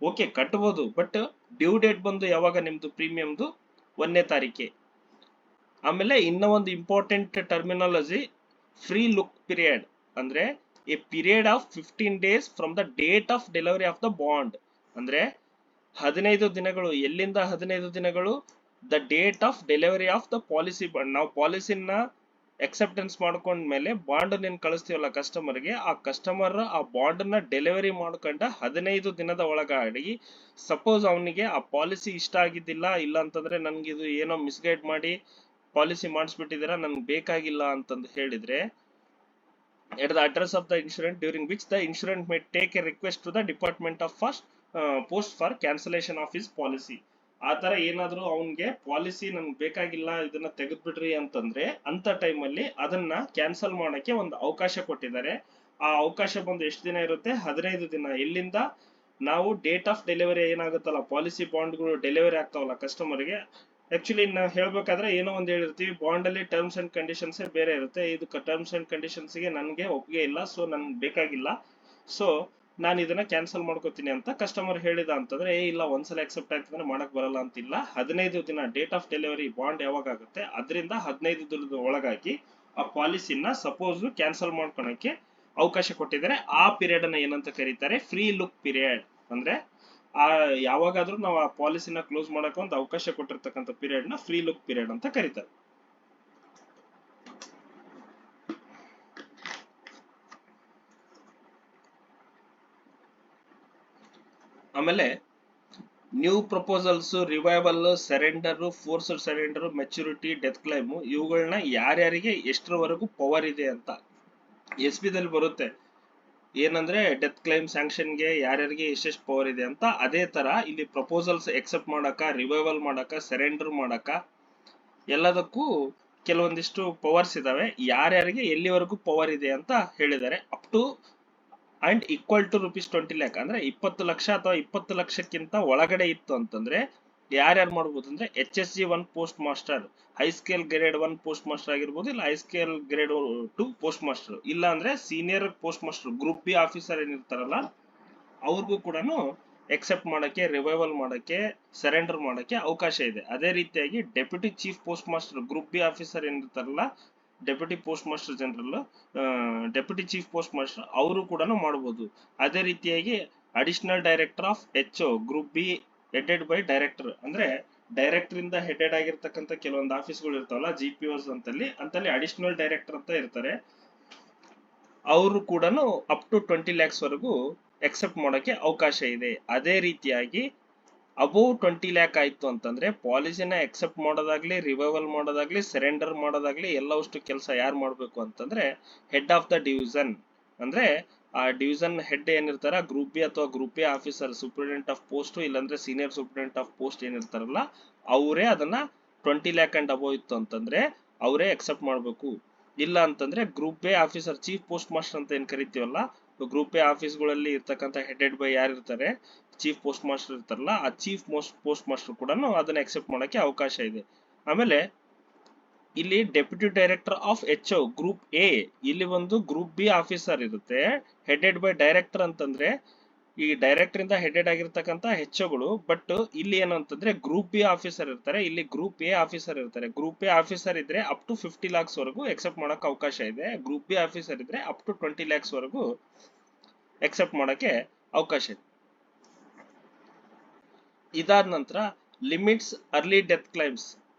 ಓಕೆ ಕಟ್ಬೋದು, ಬಟ್ ಡ್ಯೂ ಡೇಟ್ ಬಂದು ಯಾವಾಗ ನಿಮ್ದು ಪ್ರೀಮಿಯಂದು 1ನೇ ತಾರೀಕೆ. ಆಮೇಲೆ ಇನ್ನ ಒಂದು important terminology, free look period. ಅಂದ್ರೆ a period of 15 days from the date of delivery of the bond. ಅಂದ್ರೆ 15 ದಿನಗಳು. ಎಲ್ಲಿಂದ 15 ದಿನಗಳು? The date of delivery of the policy bond. ನಾವು ಪಾಲಿಸಿನ ಅಕ್ಸೆಪ್ಟೆನ್ಸ್ ಮಾಡ್ಕೊಂಡ್ಮೇಲೆ ಬಾಂಡ್ ನೀನ್ ಕಳಿಸ್ತೀವಲ್ಲ ಕಸ್ಟಮರ್ಗೆ, ಆ ಕಸ್ಟಮರ್ ಆ ಬಾಂಡ್ ನ ಡೆಲಿವರಿ ಮಾಡ್ಕೊಂಡ 15 ದಿನದ ಒಳಗಾಗಿ ಸಪೋಸ್ ಅವನಿಗೆ ಆ ಪಾಲಿಸಿ ಇಷ್ಟ ಆಗಿದ್ದಿಲ್ಲ, ಇಲ್ಲ ಅಂತಂದ್ರೆ ನನ್ಗೆ ಇದು ಏನೋ ಮಿಸ್ಗೈಡ್ ಮಾಡಿ ಪಾಲಿಸಿ ಮಾಡಿಸ್ಬಿಟ್ಟಿದ್ದೀರಾ, ನನ್ಗೆ ಬೇಕಾಗಿಲ್ಲ ಅಂತಂದು ಹೇಳಿದ್ರೆ, at the address of the insurance during which the insurance may take a request to the department of post for cancellation of his policy. ಆ ತರ ಏನಾದ್ರೂ ಅವನ್ಗೆ ಪಾಲಿಸಿ ನನ್ಗೆ ಬೇಕಾಗಿಲ್ಲ ಇದನ್ನ ತೆಗೆದ್ಬಿಡ್ರಿ ಅಂತಂದ್ರೆ ಅಂತ ಟೈಮಲ್ಲಿ ಅದನ್ನ ಕ್ಯಾನ್ಸಲ್ ಮಾಡಕ್ಕೆ ಒಂದು ಅವಕಾಶ ಕೊಟ್ಟಿದ್ದಾರೆ. ಆ ಅವಕಾಶ ಬಂದು ಎಷ್ಟು ದಿನ ಇರುತ್ತೆ? 15 ದಿನ. ಎಲ್ಲಿಂದ? ನಾವು ಡೇಟ್ ಆಫ್ ಡೆಲಿವರಿ ಏನಾಗುತ್ತಲ್ಲ, ಪಾಲಿಸಿ ಬಾಂಡ್ಗಳು ಡೆಲಿವರಿ ಆಗ್ತಾವಲ್ಲ ಕಸ್ಟಮರ್ಗೆ. ಆಕ್ಚುಲಿ ನಾವು ಹೇಳ್ಬೇಕಾದ್ರೆ ಏನೋ ಒಂದು ಹೇಳಿರ್ತೀವಿ, ಬಾಂಡ್ ಅಲ್ಲಿ ಟರ್ಮ್ಸ್ ಅಂಡ್ ಕಂಡೀಷನ್ಸ್ ಬೇರೆ ಇರುತ್ತೆ. ಇದಕ್ಕೆ ಟರ್ಮ್ಸ್ ಅಂಡ್ ಕಂಡೀಷನ್ಸ್ ಗೆ ನನ್ಗೆ ಒಪ್ಪಿಗೆ ಇಲ್ಲ, ಸೊ ನನ್ಗೆ ಬೇಕಾಗಿಲ್ಲ, ಸೊ ನಾನು ಇದನ್ನ ಕ್ಯಾನ್ಸಲ್ ಮಾಡ್ಕೋತೀನಿ ಅಂತ ಕಸ್ಟಮರ್ ಹೇಳಿದ ಅಂತಂದ್ರೆ, ಇಲ್ಲ ಒಂದ್ಸಲ ಅಕ್ಸೆಪ್ಟ್ ಆಯ್ತಂದ್ರೆ ಮಾಡಕ್ ಬರಲ್ಲ ಅಂತಿಲ್ಲ. 15 ದಿನ ಡೇಟ್ ಆಫ್ ಡೆಲಿವರಿ ಬಾಂಡ್ ಯಾವಾಗ ಆಗುತ್ತೆ ಅದರಿಂದ 15 ದಿನದ ಒಳಗಾಗಿ ಆ ಪಾಲಿಸಿನ ಸಪೋಸ್ ಕ್ಯಾನ್ಸಲ್ ಮಾಡ್ಕೊಳಕ್ಕೆ ಅವಕಾಶ ಕೊಟ್ಟಿದ್ದಾರೆ. ಆ ಪೀರಿಯಡ್ ಅನ್ನ ಏನಂತ ಕರೀತಾರೆ? Free look period. ಅಂದ್ರೆ ಆ ಯಾವಾಗಾದ್ರೂ ನಾವು ಆ ಪಾಲಿಸಿನ ಕ್ಲೋಸ್ ಮಾಡಕ್ಕೆ ಒಂದು ಅವಕಾಶ ಕೊಟ್ಟಿರ್ತಕ್ಕಂಥ ಪೀರಿಯಡ್ ನ ಫ್ರೀ ಲುಕ್ ಪೀರಿಯಡ್ ಅಂತ ಕರೀತಾರೆ. ಆಮೇಲೆ new proposals, revival, surrender, forced surrender, maturity, death claim ಇವುಗಳನ್ನ ಯಾರ್ಯಾರಿಗೆ ಎಷ್ಟರವರೆಗೂ ಪವರ್ ಇದೆ ಅಂತ ಎಸ್ ಬಿ ದಲ್ಲಿ ಬರುತ್ತೆ. ಏನಂದ್ರೆ ಡೆತ್ ಕ್ಲೈಮ್ ಸ್ಯಾಂಕ್ಷನ್ಗೆ ಯಾರ್ಯಾರಿಗೆ ಎಷ್ಟೆಷ್ಟು ಪವರ್ ಇದೆ ಅಂತ. ಅದೇ ತರ ಇಲ್ಲಿ ಪ್ರಪೋಸಲ್ಸ್ ಎಕ್ಸೆಪ್ಟ್ ಮಾಡಕ, ರಿವೈವಲ್ ಮಾಡಕ, ಸರೆಂಡರ್ ಮಾಡಕ ಎಲ್ಲದಕ್ಕೂ ಕೆಲವೊಂದಿಷ್ಟು ಪವರ್ಸ್ ಇದಾವೆ. ಯಾರ್ಯಾರಿಗೆ ಎಲ್ಲಿವರೆಗೂ ಪವರ್ ಇದೆ ಅಂತ ಹೇಳಿದ್ದಾರೆ. Up to and equal to ₹20 lakh, ಅಂದ್ರೆ 20 ಲಕ್ಷ ಅಥವಾ 20 ಲಕ್ಷಕ್ಕಿಂತ ಒಳಗಡೆ ಇತ್ತು ಅಂತಂದ್ರೆ ಯಾರ್ಯಾರು ಮಾಡ್ಬೋದು ಅಂದ್ರೆ HSG 1 post master, high scale grade 1 post master ಆಗಿರ್ಬೋದು, ಇಲ್ಲ high scale grade 2 post master, ಇಲ್ಲ ಅಂದ್ರೆ senior post master group B officer ಏನಿರ್ತಾರಲ್ಲ ಅವ್ರಿಗೂ ಕೂಡ ಎಕ್ಸೆಪ್ಟ್ ಮಾಡಕ್ಕೆ, ರಿವೈವಲ್ ಮಾಡಕ್ಕೆ, ಸರೆಂಡರ್ ಮಾಡಕ್ಕೆ ಅವಕಾಶ ಇದೆ. ಅದೇ ರೀತಿಯಾಗಿ deputy chief post master group B officer ಏನಿರ್ತಾರಲ್ಲ, deputy post master general, deputy chief post master ಅವರು ಕೂಡ ಮಾಡಬಹುದು. ಅದೇ ರೀತಿಯಾಗಿ additional director of HO group B headed by director, ಅಂದ್ರೆ ಡೈರೆಕ್ಟರ್ ಇಂದ ಹೆಡೆಡ್ ಆಗಿರ್ತಕ್ಕಂಥ ಕೆಲವೊಂದು ಆಫೀಸ್ಗಳು ಇರ್ತಾವಲ್ಲ GPOs ಅಂತಲ್ಲಿ ಅಡಿಷನಲ್ ಡೈರೆಕ್ಟರ್ ಅಂತ ಇರ್ತಾರೆ. ಅವರು ಕೂಡ ಅಪ್ ಟು 20 lakhs ವರೆಗೂ ಎಕ್ಸೆಪ್ಟ್ ಮಾಡಕ್ಕೆ ಅವಕಾಶ ಇದೆ. ಅದೇ ರೀತಿಯಾಗಿ ಅಬೌವ್ 20 lakh ಆಯ್ತು ಅಂತಂದ್ರೆ ಪಾಲಿಸಿನ ಎಕ್ಸೆಪ್ಟ್ ಮಾಡೋದಾಗ್ಲಿ, ರಿವೈವಲ್ ಮಾಡೋದಾಗ್ಲಿ, ಸರೆಂಡರ್ ಮಾಡೋದಾಗ್ಲಿ ಎಲ್ಲವಷ್ಟು ಕೆಲಸ ಯಾರು ಮಾಡ್ಬೇಕು ಅಂತಂದ್ರೆ ಹೆಡ್ ಆಫ್ ದ ಡಿವಿಷನ್, ಅಂದ್ರೆ ಆ ಡಿವಿಷನ್ ಹೆಡ್ ಏನಿರ್ತಾರ, ಗ್ರೂಪ್ ಬಿ ಅಥವಾ group A officer, superintendent of post, ಇಲ್ಲಾಂದ್ರೆ ಸೀನಿಯರ್ ಸೂಪರಿಂಟೆಂಡೆಂಟ್ ಆಫ್ ಪೋಸ್ಟ್ ಏನಿರ್ತಾರಲ್ಲ ಅವರೇ ಅದನ್ನ 20 lakh ಅಂಡ್ ಅಬೌವ್ ಇತ್ತು ಅಂತಂದ್ರೆ ಅವರೇ ಎಕ್ಸೆಪ್ಟ್ ಮಾಡ್ಬೇಕು. ಇಲ್ಲ ಅಂತಂದ್ರೆ group A officer, chief post master ಅಂತ ಏನ್ ಕರಿತೀವಲ್ಲ, ಗ್ರೂಪ್ ಎ ಆಫೀಸ್ಗಳಲ್ಲಿ ಇರ್ತಕ್ಕಂಥ ಹೆಡೆಡ್ ಬೈ ಯಾರಿರ್ತಾರೆ, ಚೀಫ್ ಪೋಸ್ಟ್ ಮಾಸ್ಟರ್ ಇರ್ತಾರಲ್ಲ, ಆ ಚೀಫ್ ಪೋಸ್ಟ್ ಮಾಸ್ಟರ್ ಕೂಡ ಅದನ್ನ ಎಕ್ಸೆಪ್ಟ್ ಮಾಡಕ್ಕೆ ಅವಕಾಶ ಇದೆ. ಆಮೇಲೆ ಇಲ್ಲಿ deputy director of HO group A, ಇಲ್ಲಿ ಒಂದು ಗ್ರೂಪ್ ಬಿ ಆಫೀಸರ್ ಇರುತ್ತೆ ಹೆಡೆಡ್ ಬೈ ಡೈರೆಕ್ಟರ್ ಅಂತಂದ್ರೆ ಈ ಡೈರೆಕ್ಟರ್ ಇಂದ ಹೆಡೆಡ್ ಆಗಿರ್ತಕ್ಕಂಥ HOಗಳು. ಬಟ್ ಇಲ್ಲಿ ಏನು ಅಂತಂದ್ರೆ ಗ್ರೂಪ್ ಬಿ ಆಫೀಸರ್ ಇರ್ತಾರೆ, ಇಲ್ಲಿ ಗ್ರೂಪ್ ಎ ಆಫೀಸರ್ ಇರ್ತಾರೆ. ಗ್ರೂಪ್ ಎ ಆಫೀಸರ್ ಇದ್ರೆ ಅಪ್ ಟು 50 lakhs ವರೆಗೂ ಎಕ್ಸೆಪ್ಟ್ ಮಾಡಕ್ ಅವಕಾಶ ಇದೆ. ಗ್ರೂಪ್ ಬಿ ಆಫೀಸರ್ ಇದ್ರೆ ಅಪ್ ಟು 20 lakhs ವರೆಗೂ ಎಕ್ಸೆಪ್ಟ್ ಮಾಡಕ್ಕೆ ಅವಕಾಶ ಇದೆ. ಇದಾದ ನಂತರ ಲಿಮಿಟ್ಸ್ ಅರ್ಲಿ ಡೆತ್ ಕ್ಲೈಮ್ಸ್.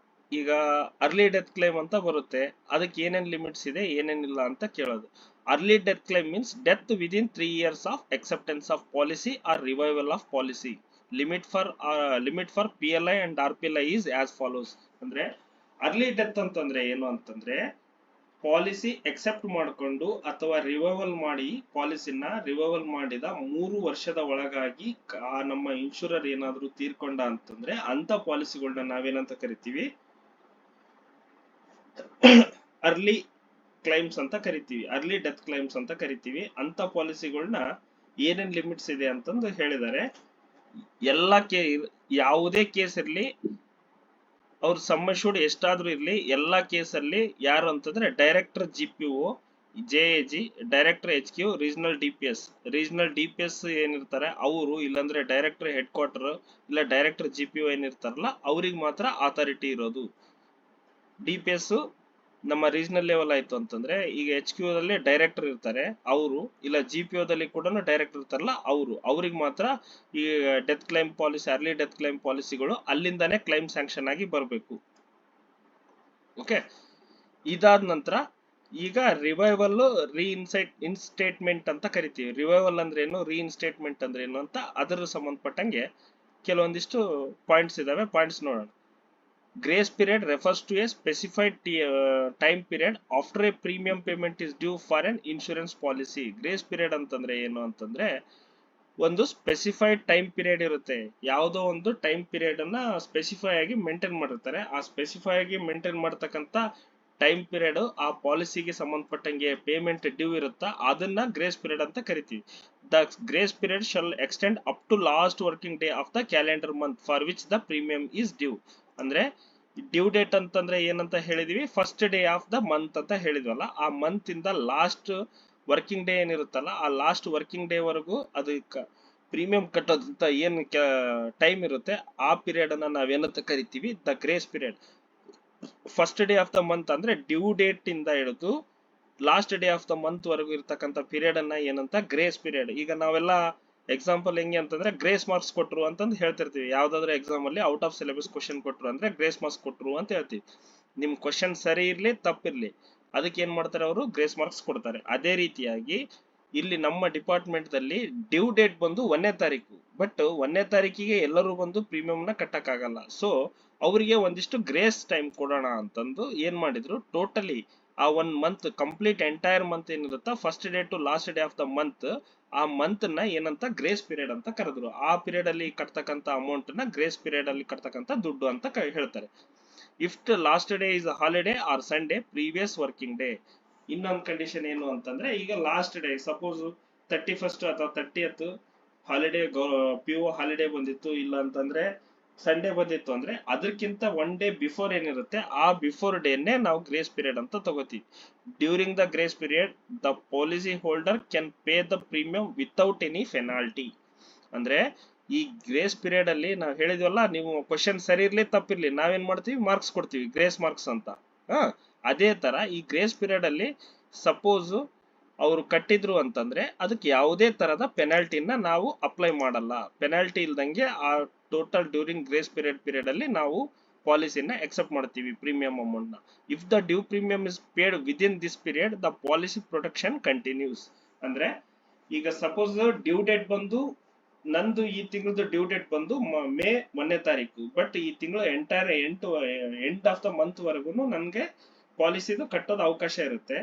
ಈಗ ಅರ್ಲಿ ಡೆತ್ ಕ್ಲೈಮ್ ಅಂತ ಬರುತ್ತೆ, ಅದಕ್ಕೆ ಏನೇನ್ ಲಿಮಿಟ್ಸ್ ಇದೆ ಏನೇನಿಲ್ಲ ಅಂತ ಕೇಳೋದು. Early death claim means death within 3 years of acceptance of policy or revival of policy. Limit for PLI and RPLI is as follows. ಅಂದ್ರೆ ಅರ್ಲಿ ಡೆತ್ ಅಂತಂದ್ರೆ ಏನು ಅಂತಂದ್ರೆ ಪಾಲಿಸಿ ಎಕ್ಸೆಪ್ಟ್ ಮಾಡಿಕೊಂಡು ಅಥವಾ ರಿವೈವಲ್ ಮಾಡಿ, ಪಾಲಿಸಿನ ರಿವೈವಲ್ ಮಾಡಿದ 3 ವರ್ಷದ ಒಳಗಾಗಿ ನಮ್ಮ ಇನ್ಶೂರರ್ ಏನಾದ್ರೂ ತೀರ್ಕೊಂಡ ಅಂತಂದ್ರೆ ಅಂತ ಪಾಲಿಸಿಗಳನ್ನ ನಾವೇನಂತ ಕರಿತೀವಿ? ಅರ್ಲಿ ಕ್ಲೈಮ್ಸ್ ಅಂತ ಕರಿತೀವಿ, ಅರ್ಲಿ ಡೆತ್ ಕ್ಲೈಮ್ಸ್ ಅಂತ ಕರಿತೀವಿ. ಅಂತ ಪಾಲಿಸಿಗಳನ್ನ ಏನೇನ್ ಲಿಮಿಟ್ಸ್ ಇದೆ ಅಂತಂದು ಹೇಳಿದ್ದಾರೆ. ಯಾವುದೇ ಕೇಸ್ ಇರ್ಲಿ, ಅವ್ರ ಸಮ್ ಅಶ್ಯೂರ್ಡ್ ಎಷ್ಟಾದ್ರೂ ಇರ್ಲಿ, ಎಲ್ಲಾ ಕೇಸಲ್ಲಿ ಯಾರು ಅಂತಂದ್ರೆ director GPO, JAG, director HQ, regional DPS ಏನಿರ್ತಾರೆ ಅವರು, ಇಲ್ಲಾಂದ್ರೆ ಡೈರೆಕ್ಟರ್ ಹೆಡ್ ಕ್ವಾರ್ಟರ್, ಇಲ್ಲ ಡೈರೆಕ್ಟರ್ GPO ಏನಿರ್ತಾರಲ್ಲ ಅವ್ರಿಗೆ ಮಾತ್ರ ಅಥಾರಿಟಿ ಇರೋದು. DPS ನಮ್ಮ ರೀಜನಲ್ ಲೆವೆಲ್ ಆಯ್ತು ಅಂತಂದ್ರೆ, ಈಗ HQ ದಲ್ಲಿ ಡೈರೆಕ್ಟರ್ ಇರ್ತಾರೆ ಅವರು, ಇಲ್ಲ GPO ದಲ್ಲಿ ಕೂಡ ಡೈರೆಕ್ಟರ್ ಇರ್ತಾರಲ್ಲ ಅವ್ರಿಗೆ ಮಾತ್ರ ಈ death claim policy, early death claim ಪಾಲಿಸಿಗಳು ಅಲ್ಲಿಂದಾನೇ ಕ್ಲೈಮ್ ಸ್ಯಾಂಕ್ಷನ್ ಆಗಿ ಬರಬೇಕು. ಓಕೆ, ಇದಾದ ನಂತರ ಈಗ ರಿವೈವಲ್, ಇನ್ಸ್ಟೇಟ್ಮೆಂಟ್ ಅಂತ ಕರಿತೀವಿ. ರಿವೈವಲ್ ಅಂದ್ರೆ ಏನು, ರೀಇನ್ಸ್ಟೇಟ್ಮೆಂಟ್ ಅಂದ್ರೆ ಏನು ಅಂತ ಅದರ ಸಂಬಂಧಪಟ್ಟಂಗೆ ಕೆಲವೊಂದಿಷ್ಟು ಪಾಯಿಂಟ್ಸ್ ಇದಾವೆ, ಪಾಯಿಂಟ್ಸ್ ನೋಡೋಣ. Grace period refers to a specified time period after a premium payment is due for an insurance policy. Grace period ಅಂತಂದ್ರೆ ಏನು ಅಂತಂದ್ರೆ ಒಂದು ಸ್ಪೆಸಿಫೈಡ್ ಟೈಮ್ ಪೀರಿಯಡ್ ಇರುತ್ತೆ. ಯಾವುದೋ ಒಂದು ಟೈಮ್ ಪೀರಿಯಡ್ ಅನ್ನ ಸ್ಪೆಸಿಫೈ ಆಗಿ ಮೇಂಟೈನ್ ಮಾಡಿರ್ತಾರೆ. ಆ ಸ್ಪೆಸಿಫೈ ಆಗಿ ಮೇಂಟೈನ್ ಮಾಡತಕ್ಕಂತ ಟೈಮ್ ಪೀರಿಯಡ್ ಆ ಪಾಲಿಸಿಗೆ ಸಂಬಂಧಪಟ್ಟಂಗೆ ಪೇಮೆಂಟ್ ಡ್ಯೂ ಇರುತ್ತಾ ಅದನ್ನ ಗ್ರೇಸ್ ಪೀರಿಯಡ್ ಅಂತ ಕರಿತೀವಿ. The grace period shall extend up to last working day of the calendar month for which the premium is due. ಅಂದ್ರೆ ಡ್ಯೂ ಡೇಟ್ ಅಂತಂದ್ರೆ ಏನಂತ ಹೇಳಿದೀವಿ, first day of the month ಅಂತ ಹೇಳಿದ್ವಲ್ಲ, ಆ ಮಂತ್ ಇಂದ ಲಾಸ್ಟ್ ವರ್ಕಿಂಗ್ ಡೇ ಏನಿರುತ್ತಲ್ಲ ಆ last working day ವರೆಗೂ ಅದಕ್ಕೆ ಪ್ರೀಮಿಯಂ ಕಟ್ಟೋದಂತ ಏನ್ ಟೈಮ್ ಇರುತ್ತೆ ಆ ಪೀರಿಯಡ್ ಅನ್ನ ನಾವೇನಂತ ಕರಿತೀವಿ, the grace period. First day of the month ಅಂದ್ರೆ ಡ್ಯೂ ಡೇಟ್ ಇಂದ ಹಿಡಿದು last day of the month ವರೆಗೂ ಇರ್ತಕ್ಕಂಥ ಪೀರಿಯಡ್ ಅನ್ನ ಏನಂತ ಗ್ರೇಸ್ ಪೀರಿಯಡ್. ಈಗ ನಾವೆಲ್ಲ ಎಕ್ಸಾಂಪಲ್ ಹೆಂಗೆ ಅಂತಂದ್ರೆ ಗ್ರೇಸ್ ಮಾರ್ಕ್ಸ್ ಕೊಟ್ರು ಅಂತಂದು ಹೇಳ್ತಿರ್ತೀವಿ. ಯಾವ್ದಾದ್ರು ಎಕ್ಸಾಮ್ ಅಲ್ಲಿ ಔಟ್ ಆಫ್ ಸಿಲೆಬಸ್ ಕ್ವಶನ್ ಕೊಟ್ರು ಅಂದ್ರೆ ಗ್ರೇಸ್ ಮಾರ್ಕ್ಸ್ ಕೊಟ್ರು ಅಂತ ಹೇಳ್ತೀವಿ. ನಿಮ್ ಕ್ವಶನ್ ಸರಿ ಇರ್ಲಿ ತಪ್ಪಿರ್ಲಿ ಅದಕ್ಕೆ ಏನ್ ಮಾಡ್ತಾರೆ ಅವರು, ಗ್ರೇಸ್ ಮಾರ್ಕ್ಸ್ ಕೊಡ್ತಾರೆ. ಅದೇ ರೀತಿಯಾಗಿ ಇಲ್ಲಿ ನಮ್ಮ ಡಿಪಾರ್ಟ್ಮೆಂಟ್ ದಲ್ಲಿ ಡ್ಯೂ ಡೇಟ್ ಬಂದು 1ನೇ ತಾರೀಕು, ಬಟ್ 1ನೇ ತಾರೀಕಿಗೆ ಎಲ್ಲರೂ ಬಂದು ಪ್ರೀಮಿಯಂ ನ ಕಟ್ಟಕ್ ಆಗಲ್ಲ. ಸೊ ಅವರಿಗೆ ಒಂದಿಷ್ಟು ಗ್ರೇಸ್ ಟೈಮ್ ಕೊಡೋಣ ಅಂತಂದು ಏನ್ ಮಾಡಿದ್ರು, ಟೋಟಲಿ ಆ 1 ಮಂತ್ ಕಂಪ್ಲೀಟ್ ಎಂಟೈರ್ ಮಂತ್ ಏನಿರುತ್ತಾ first day to last day of the month, ಆ ಮಂತ್ ನ ಏನಂತ ಗ್ರೇಸ್ ಪೀರಿಯಡ್ ಅಂತ ಕರೆದ್ರು. ಆ ಪೀರಿಯಡ್ ಅಲ್ಲಿ ಕಟ್ತಕ್ಕಂತ ಅಮೌಂಟ್ ನ ಗ್ರೇಸ್ ಪೀರಿಯಡ್ ಅಲ್ಲಿ ಕಟ್ತಕ್ಕಂತ ದುಡ್ಡು ಅಂತ ಹೇಳ್ತಾರೆ. If the last day is holiday or Sunday previous working day. ಇನ್ನೊಂದು ಕಂಡೀಷನ್ ಏನು ಅಂತಂದ್ರೆ, ಈಗ ಲಾಸ್ಟ್ ಡೇ ಸಪೋಸ್ 31st ಅಥವಾ 30th holiday P U holiday ಬಂದಿತ್ತು, ಇಲ್ಲ ಅಂತಂದ್ರೆ ಸಂಡೇ ಬಂದಿತ್ತು ಅಂದ್ರೆ ಅದಕ್ಕಿಂತ 1 ಡೇ ಬಿಫೋರ್ ಏನಿರುತ್ತೆ ಆ ಬಿಫೋರ್ ಡೇನೆ ನಾವು ಗ್ರೇಸ್ ಪೀರಿಯಡ್ ಅಂತ ತಗೋತೀವಿ. During the grace period the policy holder can pay the premium without any penalty. ಅಂದ್ರೆ ಈ ಗ್ರೇಸ್ ಪೀರಿಯಡ್ ಅಲ್ಲಿ ನಾವು ಹೇಳಿದ್ವಲ್ಲ, ನೀವು ಕ್ವಶನ್ ಸರಿ ಇರ್ಲಿ ತಪ್ಪಿರ್ಲಿ ನಾವೇನ್ ಮಾಡ್ತೀವಿ, ಮಾರ್ಕ್ಸ್ ಕೊಡ್ತೀವಿ, ಗ್ರೇಸ್ ಮಾರ್ಕ್ಸ್ ಅಂತ. ಅದೇ ತರ ಈ ಗ್ರೇಸ್ ಪೀರಿಯಡ್ ಅಲ್ಲಿ ಸಪೋಸ್ ಅವರು ಕಟ್ಟಿದ್ರು ಅಂತಂದ್ರೆ ಅದಕ್ಕೆ ಯಾವುದೇ ತರದ ಪೆನಾಲ್ಟಿನ ನಾವು ಅಪ್ಲೈ ಮಾಡಲ್ಲ. ಪೆನಾಲ್ಟಿ ಇಲ್ದಂಗೆ ಆ ಟೋಟಲ್ ಡ್ಯೂರಿಂಗ್ ಗ್ರೇಸ್ ಪೀರಿಯಡ್ ಅಲ್ಲಿ ನಾವು ಪಾಲಿಸಿನ ಎಕ್ಸೆಪ್ಟ್ ಮಾಡ್ತೀವಿ ಪ್ರೀಮಿಯಂ ಅಮೌಂಟ್ ನ. If the due premium is paid within this period the policy protection continues. ಅಂದ್ರೆ ಈಗ ಸಪೋಸ್ ಡ್ಯೂ ಡೇಟ್ ಬಂದು ನಂದು ಈ ತಿಂಗಳದ ಡ್ಯೂ ಡೇಟ್ ಬಂದು ಮೇ 1ನೇ ತಾರೀಕು, ಬಟ್ ಈ ತಿಂಗಳು entire end of the month ವರೆಗೂ ನನ್ಗೆ ಪಾಲಿಸಿದು ಕಟ್ಟೋದು ಅವಕಾಶ ಇರುತ್ತೆ.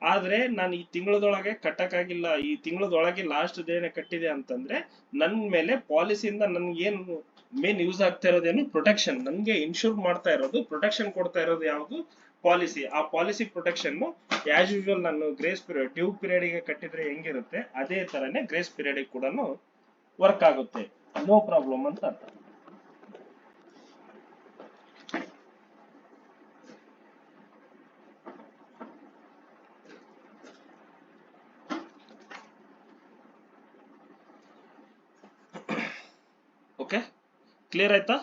ಆದ್ರೆ ನಾನು ಈ ತಿಂಗಳದೊಳಗೆ ಕಟ್ಟಕ್ಕಾಗಿಲ್ಲ, ಈ ತಿಂಗಳದೊಳಗೆ ಲಾಸ್ಟ್ ಡೇನೆ ಕಟ್ಟಿದೆ ಅಂತಂದ್ರೆ ನನ್ ಮೇಲೆ ಪಾಲಿಸಿಯಿಂದ ನನ್ಗೆ ಏನು ಮೇನ್ ಯೂಸ್ ಆಗ್ತಾ ಇರೋದೇನು, ಪ್ರೊಟೆಕ್ಷನ್. ನನ್ಗೆ ಇನ್ಶೂರ್ ಮಾಡ್ತಾ ಇರೋದು, ಪ್ರೊಟೆಕ್ಷನ್ ಕೊಡ್ತಾ ಇರೋದು ಯಾವುದು, ಪಾಲಿಸಿ. ಆ ಪಾಲಿಸಿ ಪ್ರೊಟೆಕ್ಷನ್ ಆಸ್ ಯೂಶುವಲ್ ನಾನು ಗ್ರೇಸ್ ಪೀರಿಯಡ್ ಡ್ಯೂ ಪೀರಿಯಡ್ ಗೆ ಕಟ್ಟಿದ್ರೆ ಹೆಂಗಿರುತ್ತೆ ಅದೇ ತರನೇ ಗ್ರೇಸ್ ಪೀರಿಯಡ್ ಕೂಡ ವರ್ಕ್ ಆಗುತ್ತೆ, ನೋ ಪ್ರಾಬ್ಲಮ್ ಅಂತ ಅರ್ಥ. ಓಕೆ, ಕ್ಲಿಯರ್ ಆಯ್ತಾ?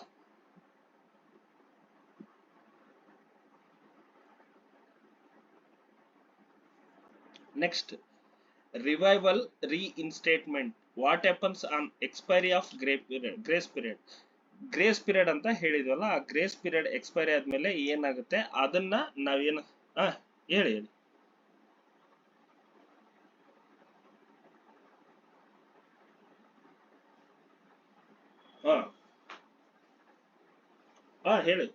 Next, revival reinstatement. What happens on expiry of grace period. Grace period ಅಂತ ಹೇಳಿದ್ವಲ್ಲ, ಆ ಗ್ರೇಸ್ ಪೀರಿಯಡ್ ಎಕ್ಸ್ಪೈರಿ ಆದ್ಮೇಲೆ ಏನಾಗುತ್ತೆ ಅದನ್ನ ನಾವೇನು ಹೇಳಿ ಹೇಳಿ. ಹೇಳಿ.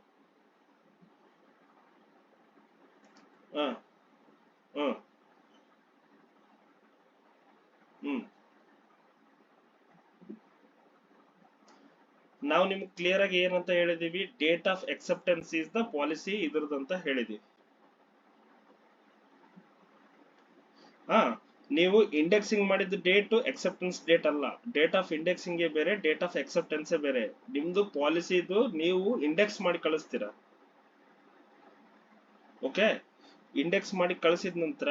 ಹ್ಮ್ ನಾವು ನಿಮ್ಗೆ ಕ್ಲಿಯರ್ ಆಗಿ ಏನಂತ ಹೇಳಿದೀವಿ, date of acceptance is the policy ಇದ್ರದಂತ ಹೇಳಿದೀವಿ. ನೀವು ಇಂಡೆಕ್ಸಿಂಗ್ ಮಾಡಿದ ಡೇಟ್ ಎಕ್ಸೆಪ್ಟೆನ್ಸ್ ಡೇಟ್ ಅಲ್ಲ. ಡೇಟ್ ಆಫ್ ಇಂಡೆಕ್ಸಿಂಗ್ ಬೇರೆ, ಡೇಟ್ ಆಫ್ ಎಕ್ಸೆಪ್ಟೆನ್ಸ್ ಬೇರೆ. ನಿಮ್ದು ಪಾಲಿಸಿದು ನೀವು ಇಂಡೆಕ್ಸ್ ಮಾಡಿ ಕಳಿಸ್ತೀರಾ. ಓಕೆ, ಇಂಡೆಕ್ಸ್ ಮಾಡಿ ಕಳಿಸಿದ ನಂತರ